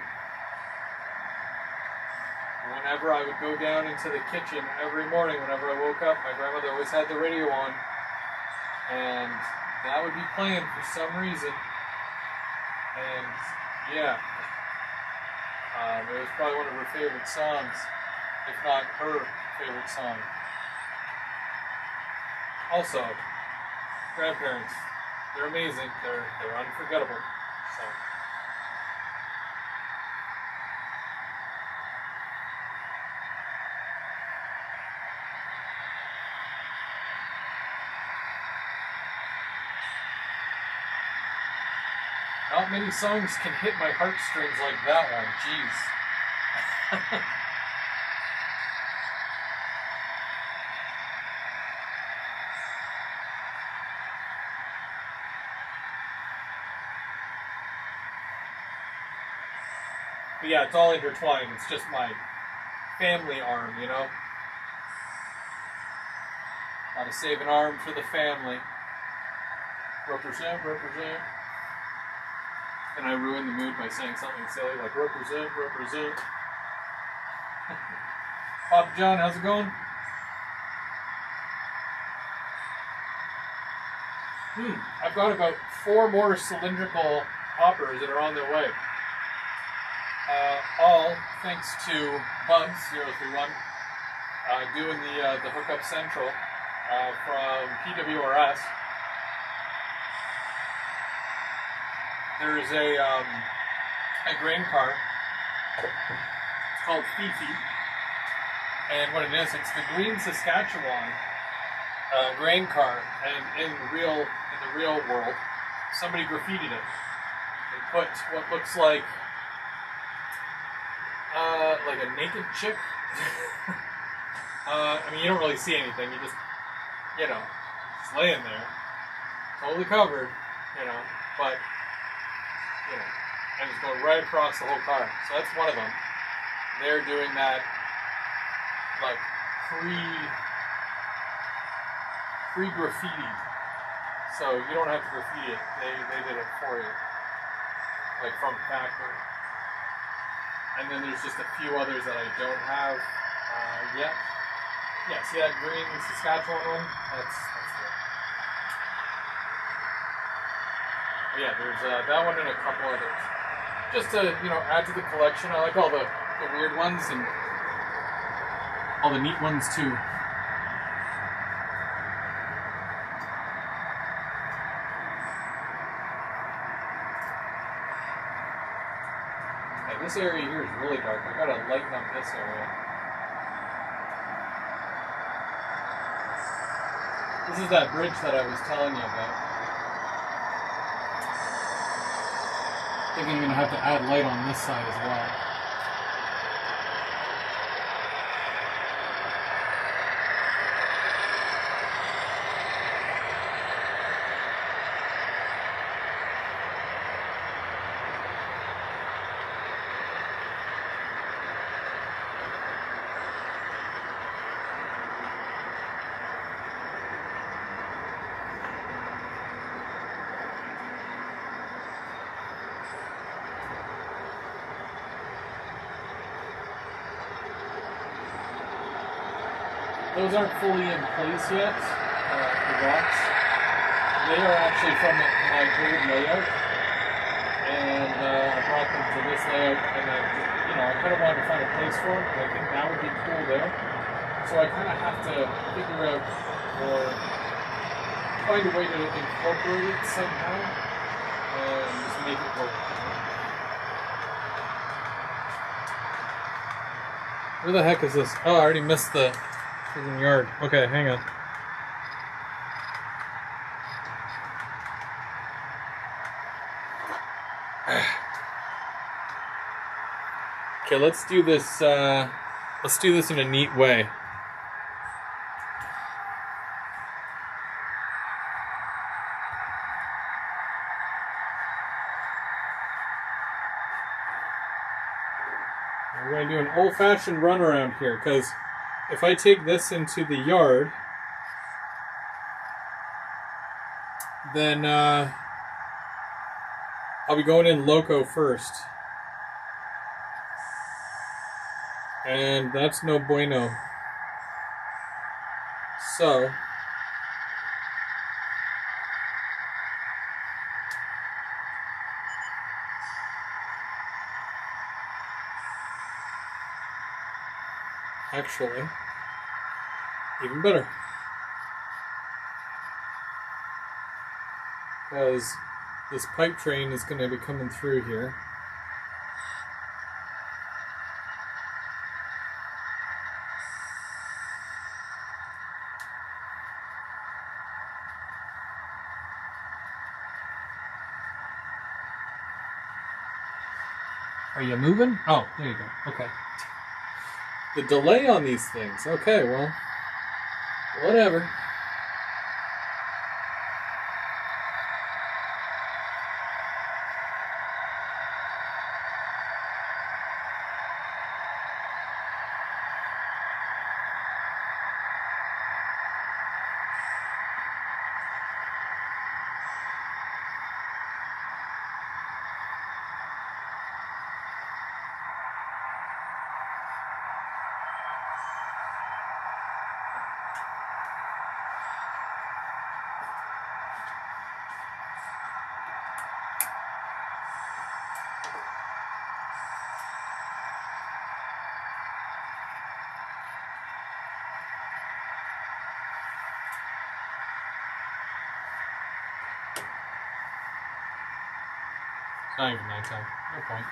Whenever I would go down into the kitchen every morning, whenever I woke up, my grandmother always had the radio on. And that would be playing for some reason. And yeah, it was probably one of her favorite songs, if not her favorite song. Also, grandparents, they're amazing. They're unforgettable. So. Not many songs can hit my heartstrings like that one. Jeez. But yeah, it's all intertwined. It's just my family arm, you know? Gotta save an arm for the family. Represent, represent. And I ruined the mood by saying something silly like represent, represent. Papa John, how's it going? I've got about 4 more cylindrical hoppers that are on their way. All thanks to Bugs031 doing the hookup central from PWRS. There's a grain car. It's called Fifi, and what it is, it's the Green Saskatchewan grain car. And in the real world, somebody graffitied it. They put what looks like a naked chick. I mean, you don't really see anything. You just, it's laying there, totally covered, but. And it's going right across the whole car. So that's one of them. They're doing that, like, pre-graffiti. So you don't have to graffiti it. They did it for you. Like, from the factory. And then there's just a few others that I don't have yet. Yeah, see that green Saskatchewan one? That's it. Yeah, there's that one and a couple others. Just to, add to the collection. I like all the weird ones and all the neat ones too. And this area here is really dark. I gotta lighten up this area. This is that bridge that I was telling you about. I think I'm going to have to add light on this side as well. Those aren't fully in place yet, the rocks. They are actually from my old layout, and I brought them to this layout, and I kind of wanted to find a place for them, and I think that would be cool there. So I kind of have to figure out or find a way to incorporate it somehow, and just make it work. Where the heck is this? Oh, I already missed the freaking yard. Okay, hang on. Okay, let's do this. Let's do this in a neat way. We're going to do an old-fashioned runaround here, because if I take this into the yard, then I'll be going in loco first. And that's no bueno. So, actually, even better. Because this pipe train is going to be coming through here. Are you moving? Oh, there you go. Okay. The delay on these things. Okay, well, whatever. Not even nighttime. No point.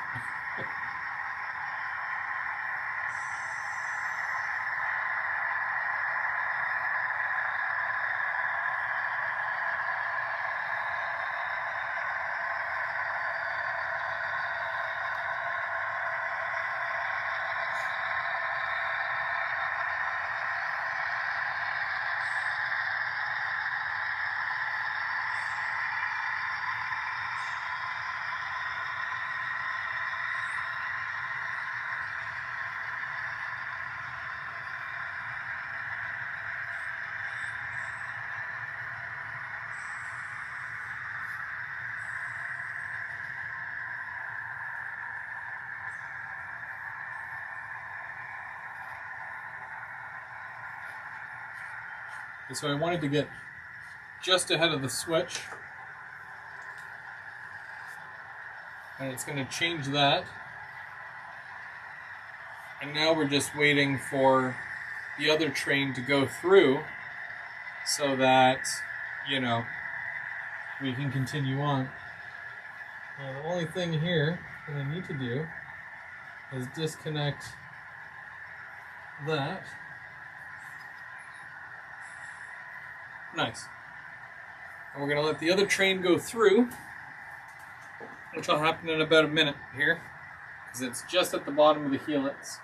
So I wanted to get just ahead of the switch. And it's going to change that. And now we're just waiting for the other train to go through so that, you know, we can continue on. Now the only thing here that I need to do is disconnect that. Nice. And we're going to let the other train go through, which will happen in about a minute here, because it's just at the bottom of the helix.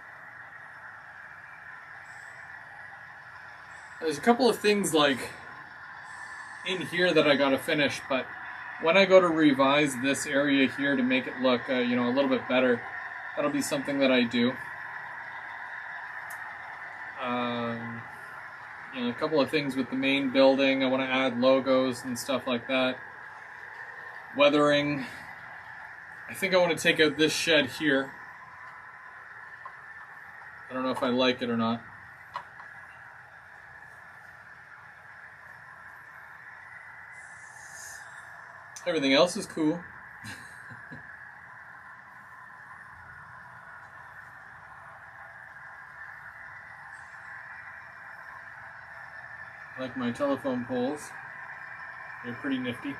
There's a couple of things like in here that I got to finish, but when I go to revise this area here to make it look, you know, a little bit better, that'll be something that I do. You know, a couple of things with the main building. I want to add logos and stuff like that. Weathering. I think I want to take out this shed here. I don't know if I like it or not. Everything else is cool. I like my telephone poles. They're pretty nifty.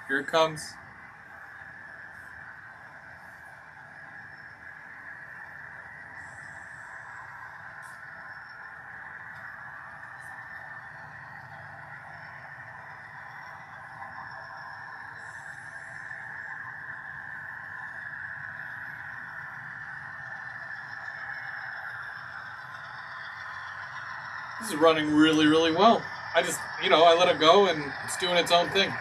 Here it comes. This is running really, really well. I just, I let it go and it's doing its own thing.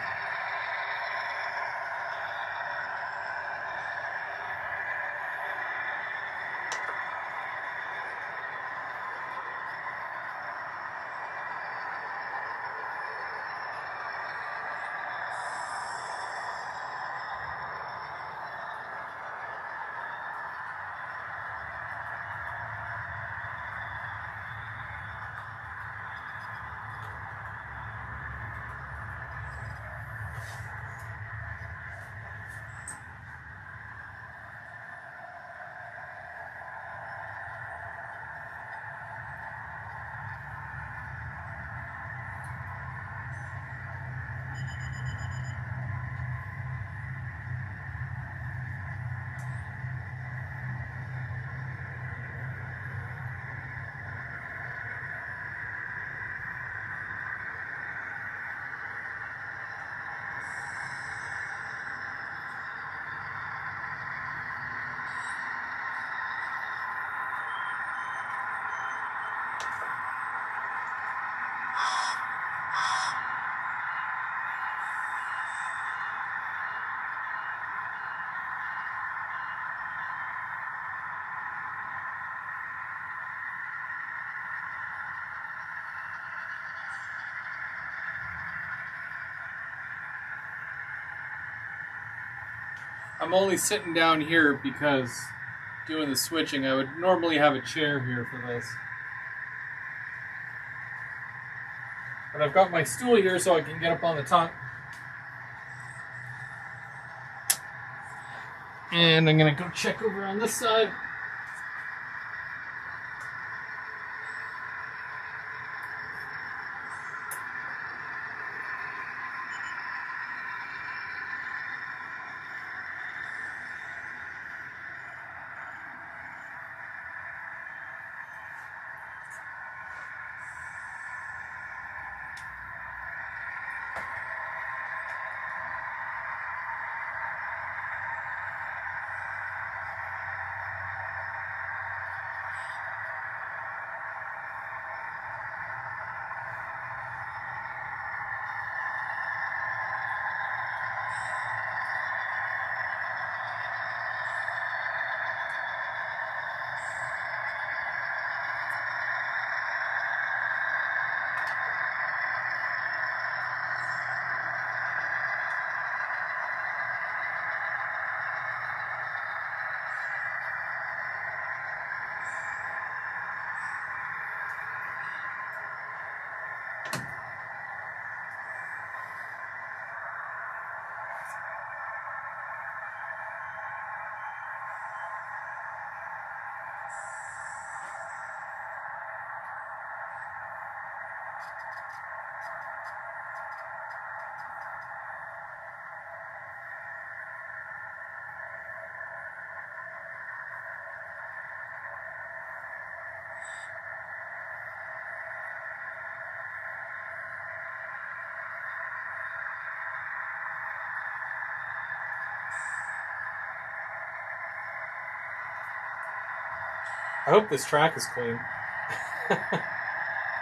I'm only sitting down here because doing the switching, I would normally have a chair here for this. But I've got my stool here so I can get up on the top. And I'm going to go check over on this side. I hope this track is clean.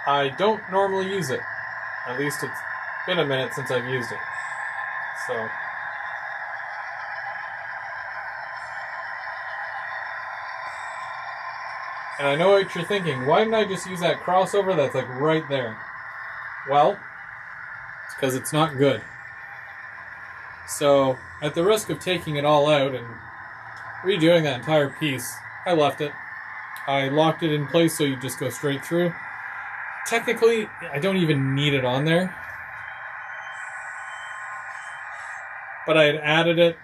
I don't normally use it. At least it's been a minute since I've used it. So... And I know what you're thinking. Why didn't I just use that crossover that's like right there? Well, it's because it's not good. So, at the risk of taking it all out and redoing that entire piece, I left it. I locked it in place so you just go straight through. Technically, I don't even need it on there. But I had added it,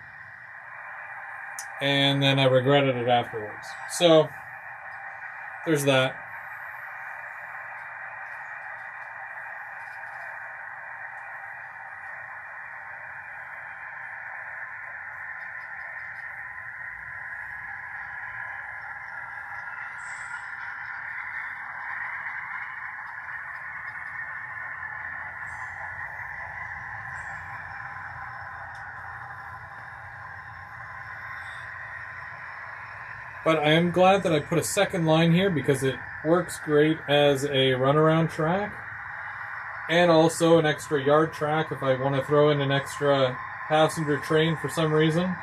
and then I regretted it afterwards. So, there's that. But I am glad that I put a second line here because it works great as a runaround track and also an extra yard track if I want to throw in an extra passenger train for some reason.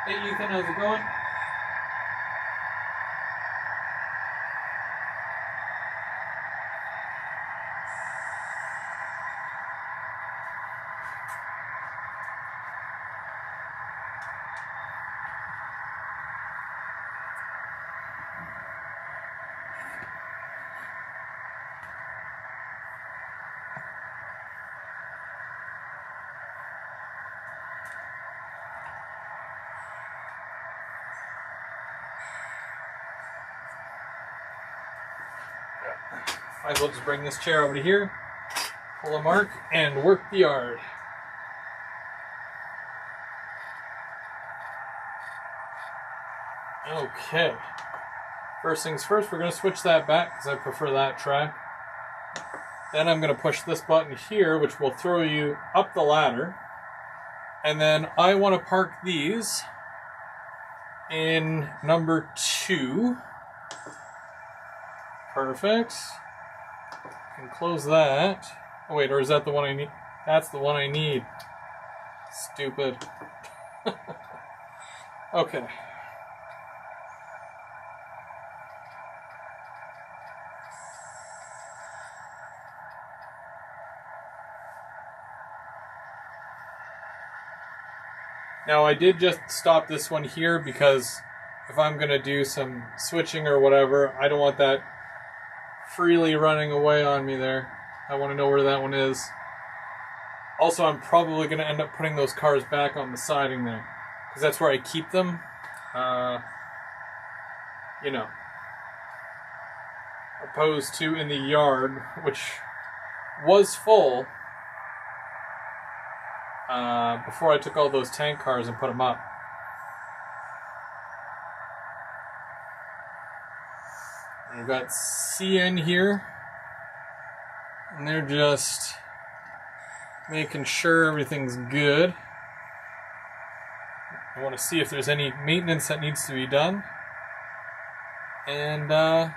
Hey Ethan, how's it going? Might as well just bring this chair over to here, pull a mark, and work the yard. Okay. First things first, we're going to switch that back because I prefer that track. Then I'm going to push this button here, which will throw you up the ladder. And then I want to park these in number 2. Perfect. I can close that. Oh wait, or is that the one I need? That's the one I need. Stupid. Okay. Now I did just stop this one here because if I'm going to do some switching or whatever, I don't want that freely running away on me there. I want to know where that one is. Also, I'm probably going to end up putting those cars back on the siding there because that's where I keep them. You know, opposed to in the yard, which was full before I took all those tank cars and put them up. We've got CN here, and they're just making sure everything's good. I want to see if there's any maintenance that needs to be done. And I'm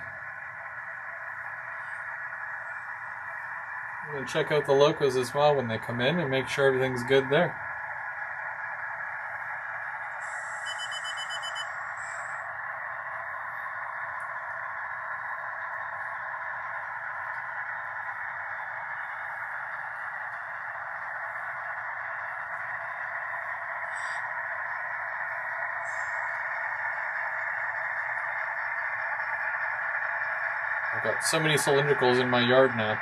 going to check out the locos as well when they come in and make sure everything's good there. I've got so many cylindricals in my yard now.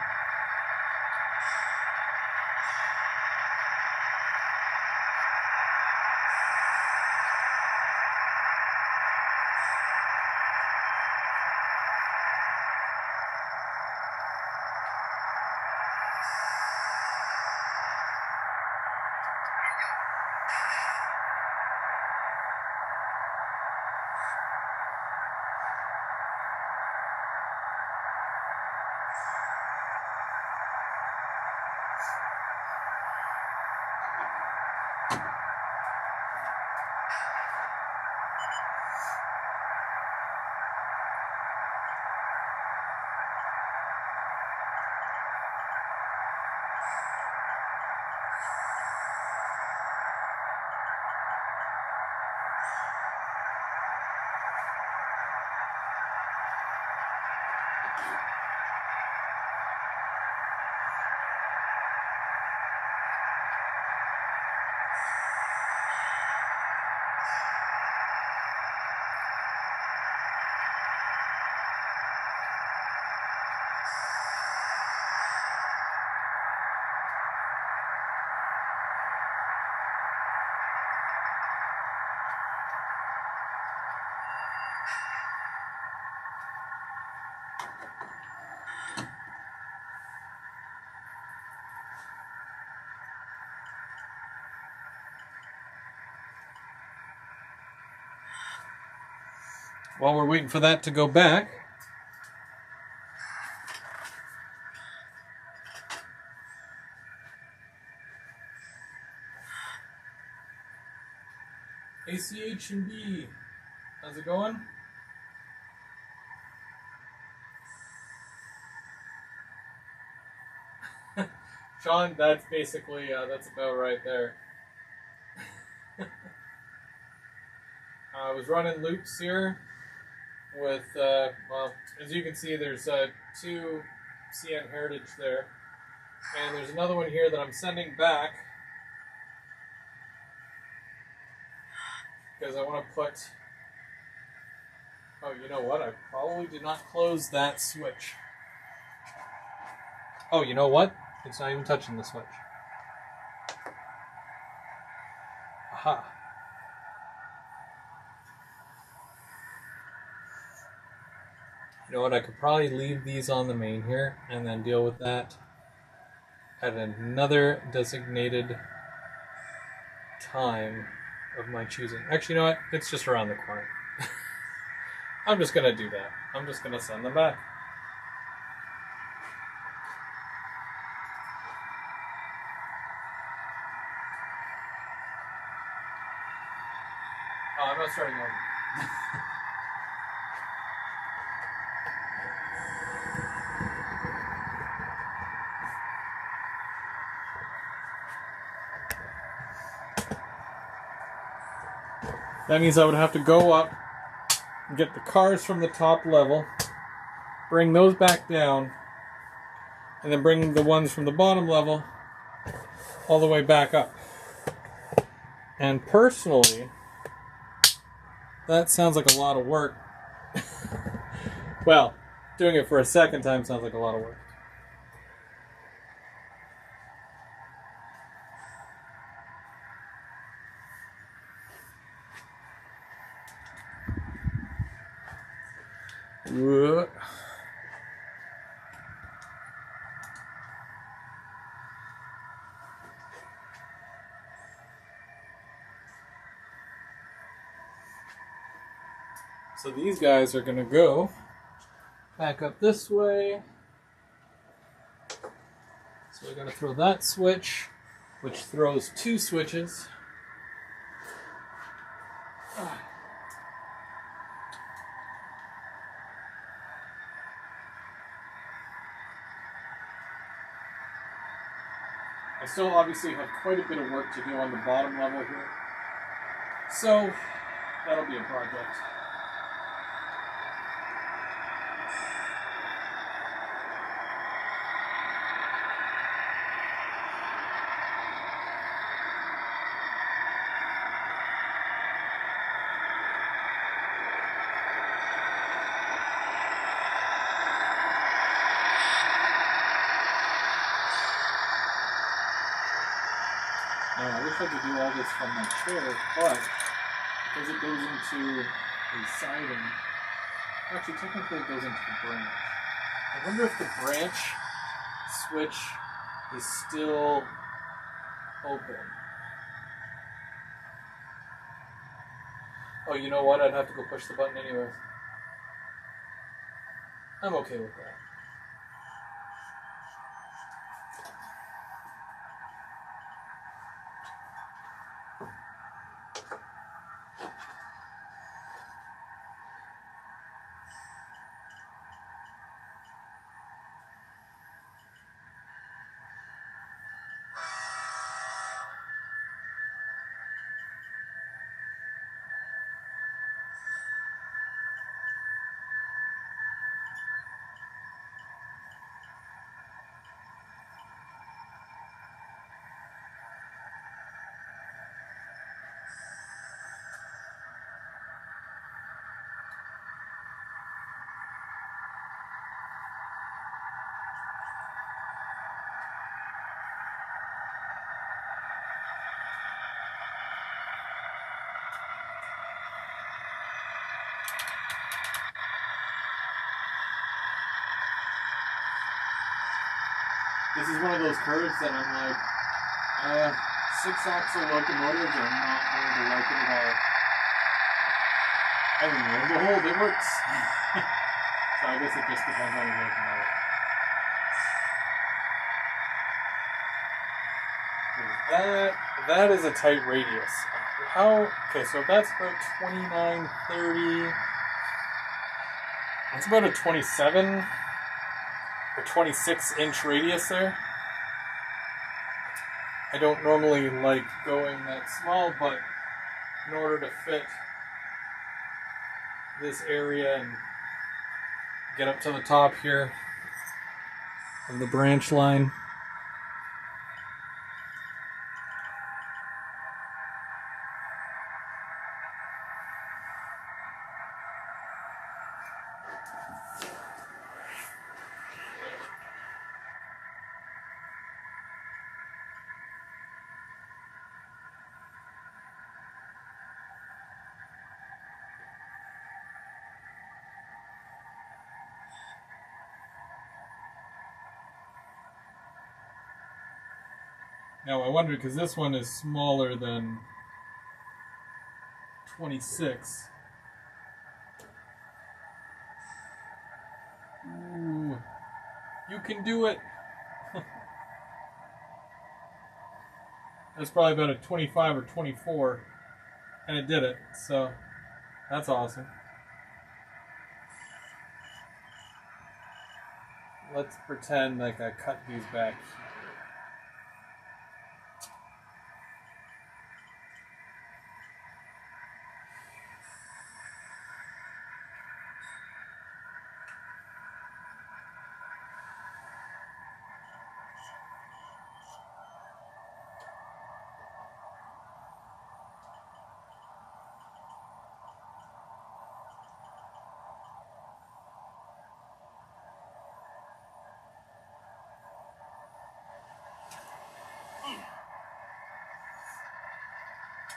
While we're waiting for that to go back, ACH and B. How's it going? Sean, that's basically, that's about right there. I was running loops here with, well, as you can see, there's 2 CN Heritage there. And there's another one here that I'm sending back because I want to put... Oh, you know what? I probably did not close that switch. Oh, you know what? It's not even touching the switch. Aha. You know what? I could probably leave these on the main here and then deal with that at another designated time of my choosing. Actually, you know what? It's just around the corner. I'm just going to do that. I'm just going to send them back. Oh, I'm not starting over. That means I would have to go up and get the cars from the top level, bring those back down, and then bring the ones from the bottom level all the way back up. And personally, that sounds like a lot of work. Well, doing it for a second time sounds like a lot of work. Whoa. So these guys are going to go back up this way. So we're going to throw that switch, which throws 2 switches. I still obviously have quite a bit of work to do on the bottom level here. So that'll be a project. I wish I could do all this from my chair, but because it goes into a siding, actually technically it goes into the branch. I wonder if the branch switch is still open. Oh, you know what? I'd have to go push the button anyways. I'm okay with that. This is one of those curves that I'm like, 6-axle locomotives are not going to like it at all. And lo and behold, it works. So I guess it just depends on the locomotive. That is a tight radius. how? Okay, so if that's about 29, 30. That's about a 27 or 26-inch radius there. I don't normally like going that small, but in order to fit this area and get up to the top here of the branch line. Now I wonder, because this one is smaller than 26. Ooh, you can do it. That's probably about a 25 or 24, and it did it, so that's awesome. Let's pretend like I cut these back.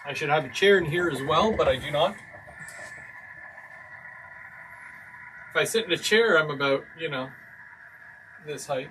I should have a chair in here as well, but I do not. If I sit in a chair, I'm about, this height.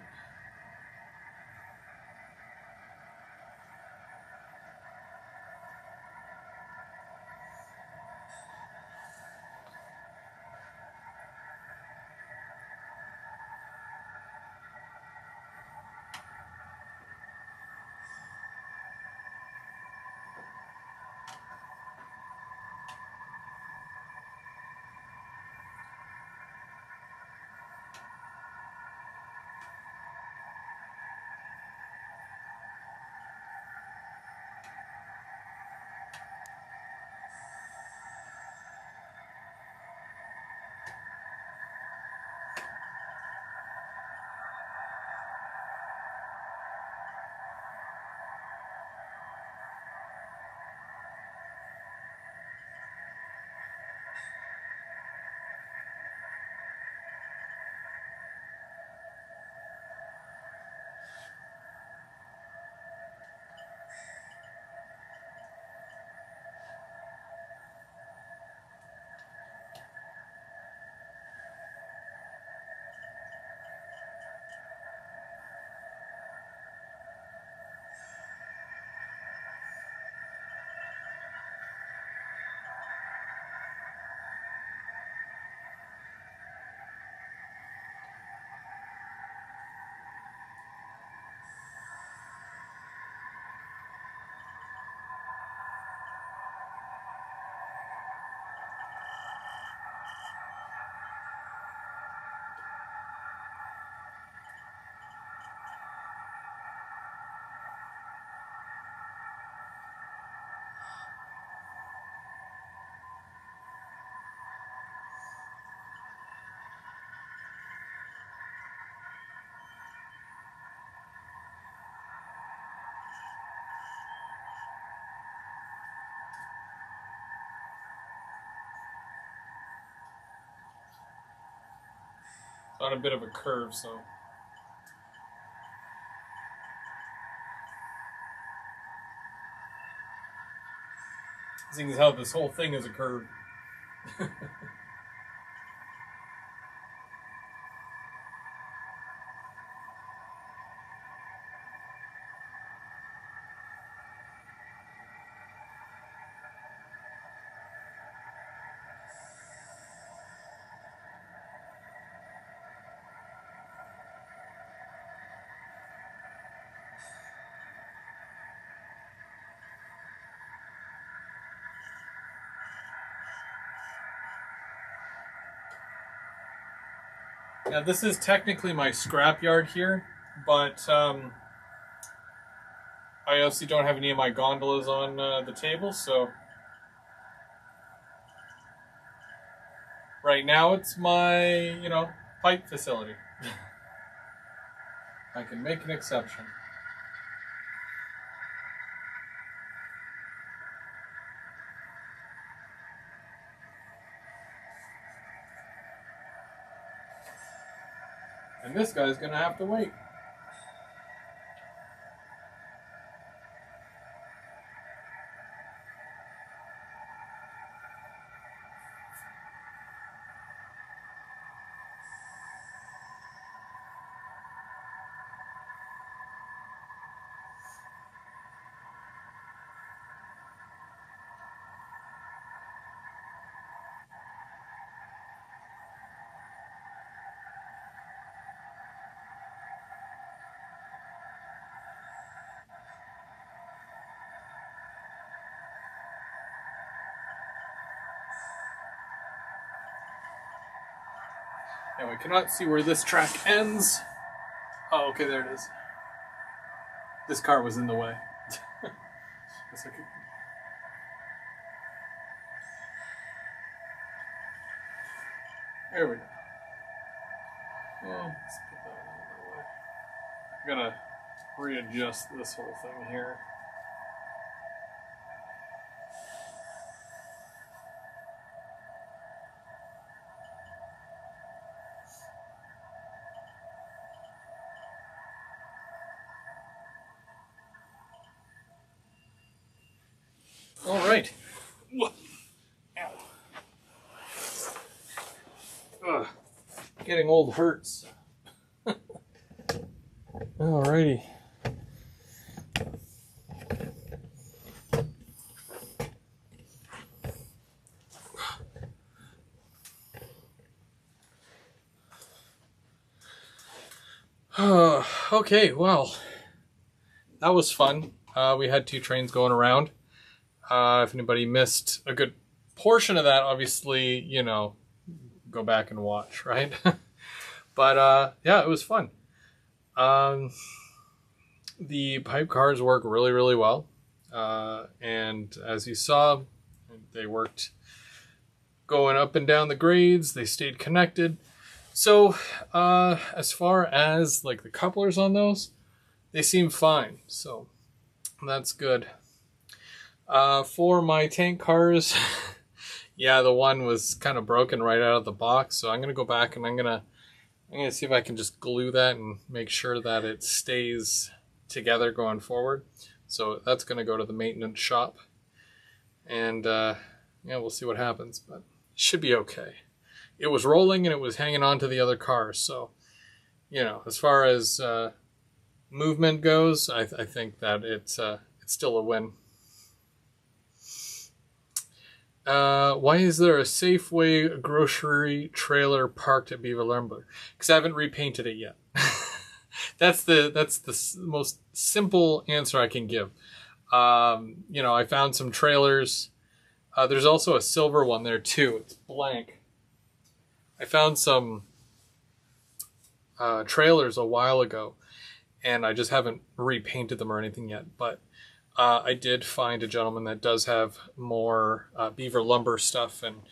It's on a bit of a curve, so. Seeing as how this whole thing is a curve. Now this is technically my scrapyard here, but I obviously don't have any of my gondolas on the table, so right now it's my, pipe facility. I can make an exception. And this guy's gonna have to wait. Now I cannot see where this track ends. Oh, okay, there it is. This car was in the way. There we go. Well, let's put that one out of the way. I'm gonna readjust this whole thing here. All right. Ow. Ugh. Getting old hurts. Alrighty. Okay, well, that was fun. We had 2 trains going around. If anybody missed a good portion of that, obviously, go back and watch, right? But yeah, it was fun. The pipe cars work really, really well. And as you saw, they worked going up and down the grades. They stayed connected. So as far as like the couplers on those, they seem fine. So that's good. For my tank cars, yeah, the one was kind of broken right out of the box. So I'm going to go back and I'm going to see if I can just glue that and make sure that it stays together going forward. So that's going to go to the maintenance shop. And yeah, we'll see what happens, but it should be okay. It was rolling and it was hanging on to the other cars. So, as far as movement goes, I think that it's still a win. Why is there a Safeway grocery trailer parked at Beaver Lumber? Because I haven't repainted it yet. That's the most simple answer I can give. I found some trailers. There's also a silver one there too. It's blank. I found some trailers a while ago, and I just haven't repainted them or anything yet. But I did find a gentleman that does have more Beaver Lumber stuff and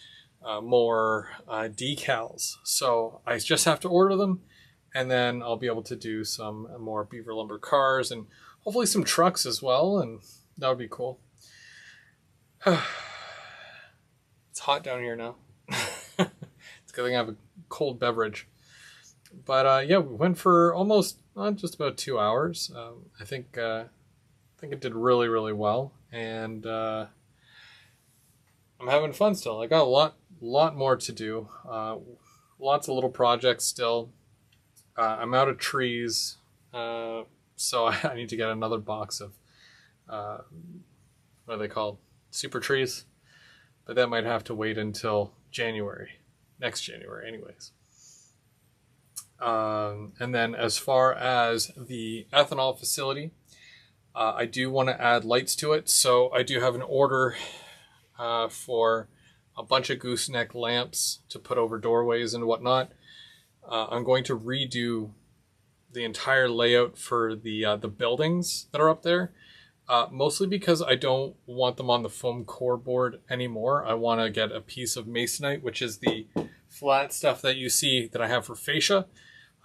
more decals. So I just have to order them, and then I'll be able to do some more Beaver Lumber cars and hopefully some trucks as well, and that would be cool. It's hot down here now. It's good thing I have a cold beverage. But yeah, we went for almost just about 2 hours. I think it did really, really well, and I'm having fun still. I got a lot more to do. Lots of little projects still. I'm out of trees, so I need to get another box of what are they called? Super trees. But that might have to wait until next January anyways. And then as far as the ethanol facility, I do want to add lights to it. So I do have an order for a bunch of gooseneck lamps to put over doorways and whatnot. I'm going to redo the entire layout for the buildings that are up there. Mostly because I don't want them on the foam core board anymore. I want to get a piece of masonite, which is the flat stuff that you see that I have for fascia.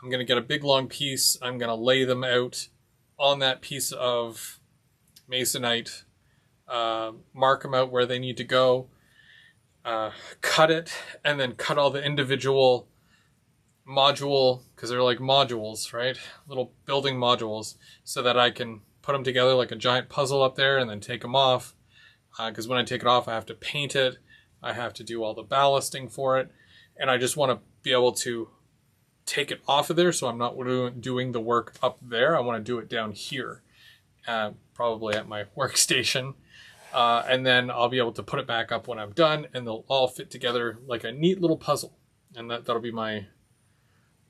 I'm going to get a big long piece. I'm going to lay them out on that piece of masonite, mark them out where they need to go, cut it, and then cut all the individual module, because they're like modules, right? Little building modules, so that I can put them together like a giant puzzle up there and then take them off. Because when I take it off, I have to paint it. I have to do all the ballasting for it. And I just want to be able to take it off of there, so I'm not doing the work up there. I want to do it down here, probably at my workstation. And then I'll be able to put it back up when I'm done, and they'll all fit together like a neat little puzzle. And that'll be my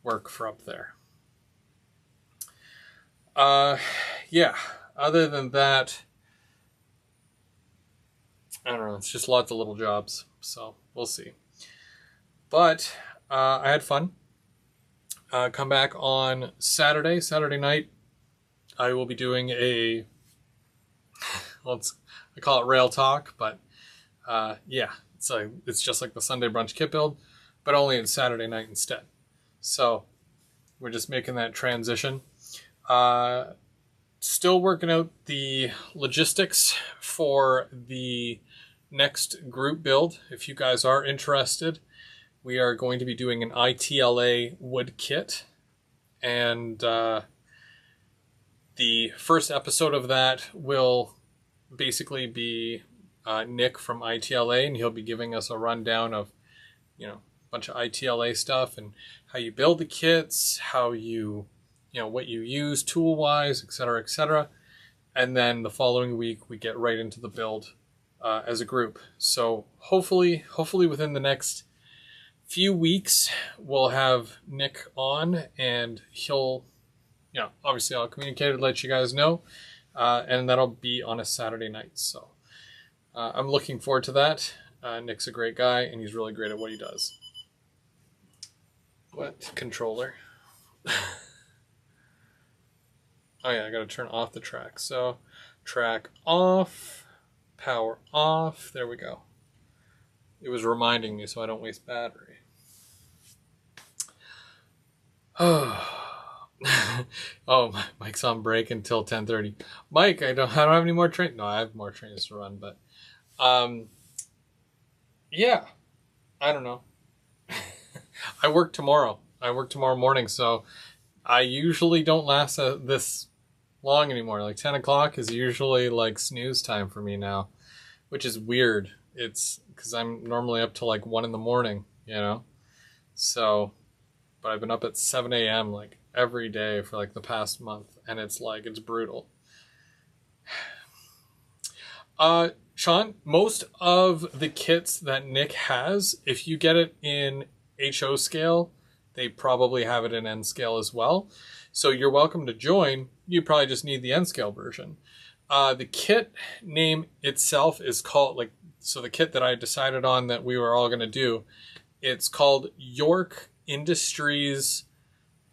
work for up there. Yeah, other than that, I don't know, it's just lots of little jobs, so we'll see. But I had fun. Come back on Saturday night. I will be doing I call it Rail Talk, but yeah, it's just like the Sunday Brunch kit build, but only it's Saturday night instead. So we're just making that transition. Still working out the logistics for the next group build. If you guys are interested, we are going to be doing an ITLA wood kit, and the first episode of that will basically be Nick from ITLA, and he'll be giving us a rundown of, a bunch of ITLA stuff and how you build the kits, how what you use tool-wise, etc., etc. And then the following week, we get right into the build as a group. So hopefully within the next few weeks, we'll have Nick on, and he'll, obviously I'll communicate and let you guys know, and that'll be on a Saturday night. So I'm looking forward to that. Nick's a great guy, and he's really great at what he does. What controller? Oh yeah, I gotta turn off the track. So, track off, power off, there we go. It was reminding me so I don't waste battery. Oh, Mike's on break until 10:30. Mike, I don't have any more trains. No, I have more trains to run, but yeah, I don't know. I work tomorrow morning, so I usually don't last this long anymore. Like 10 o'clock is usually like snooze time for me now, which is weird. It's because I'm normally up till like 1 a.m, so, but I've been up at 7 a.m. like every day for like the past month, and it's brutal. Sean, most of the kits that Nick has, if you get it in HO scale, they probably have it in N scale as well. So you're welcome to join. You probably just need the N scale version. The kit name itself is called, so the kit that I decided on that we were all going to do, it's called York Industries,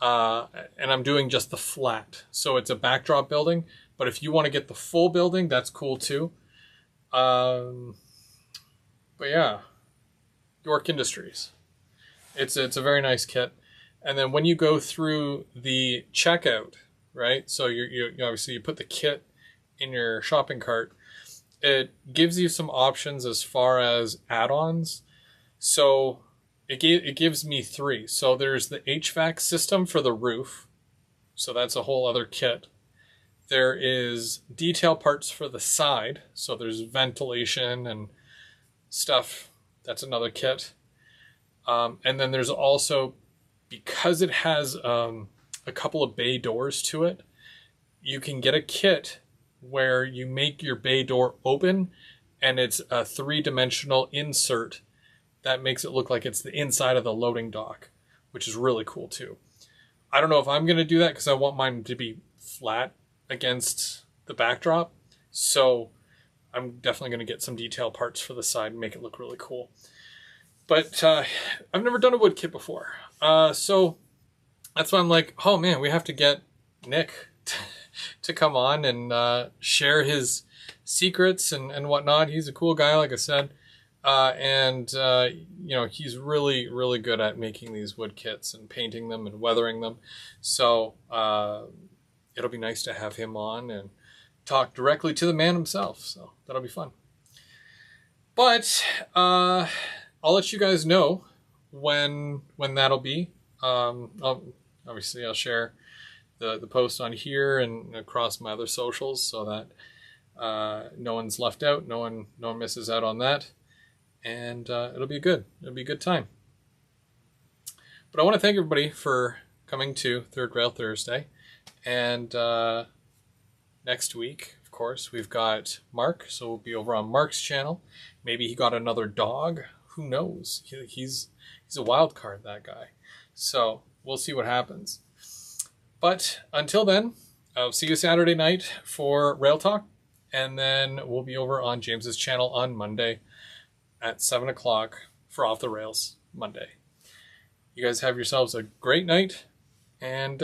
and I'm doing just the flat. So it's a backdrop building, but if you want to get the full building, that's cool too. But yeah, York Industries. It's a very nice kit. And then when you go through the checkout, right? So you obviously you put the kit in your shopping cart. It gives you some options as far as add-ons. So it gives me 3. So there's the HVAC system for the roof. So that's a whole other kit. There is detail parts for the side. So there's ventilation and stuff. That's another kit. And then there's also, because it has a couple of bay doors to it, you can get a kit where you make your bay door open, and it's a 3-dimensional insert that makes it look like it's the inside of the loading dock, which is really cool too. I don't know if I'm going to do that because I want mine to be flat against the backdrop. So I'm definitely going to get some detail parts for the side and make it look really cool. But I've never done a wood kit before. So that's why I'm like, oh man, we have to get Nick to come on and share his secrets and whatnot. He's a cool guy, like I said. And you know, he's really, really good at making these wood kits and painting them and weathering them. So it'll be nice to have him on and talk directly to the man himself. So that'll be fun. But I'll let you guys know when that'll be. Obviously, I'll share the post on here and across my other socials so that no one's left out, no one misses out on that, and it'll be good. It'll be a good time. But I want to thank everybody for coming to Third Rail Thursday, and next week, of course, we've got Mark, so we'll be over on Mark's channel. Maybe he got another dog. Who knows? He's a wild card, that guy. So we'll see what happens. But until then, I'll see you Saturday night for Rail Talk, and then we'll be over on James's channel on Monday at 7 o'clock for Off the Rails Monday. You guys have yourselves a great night, and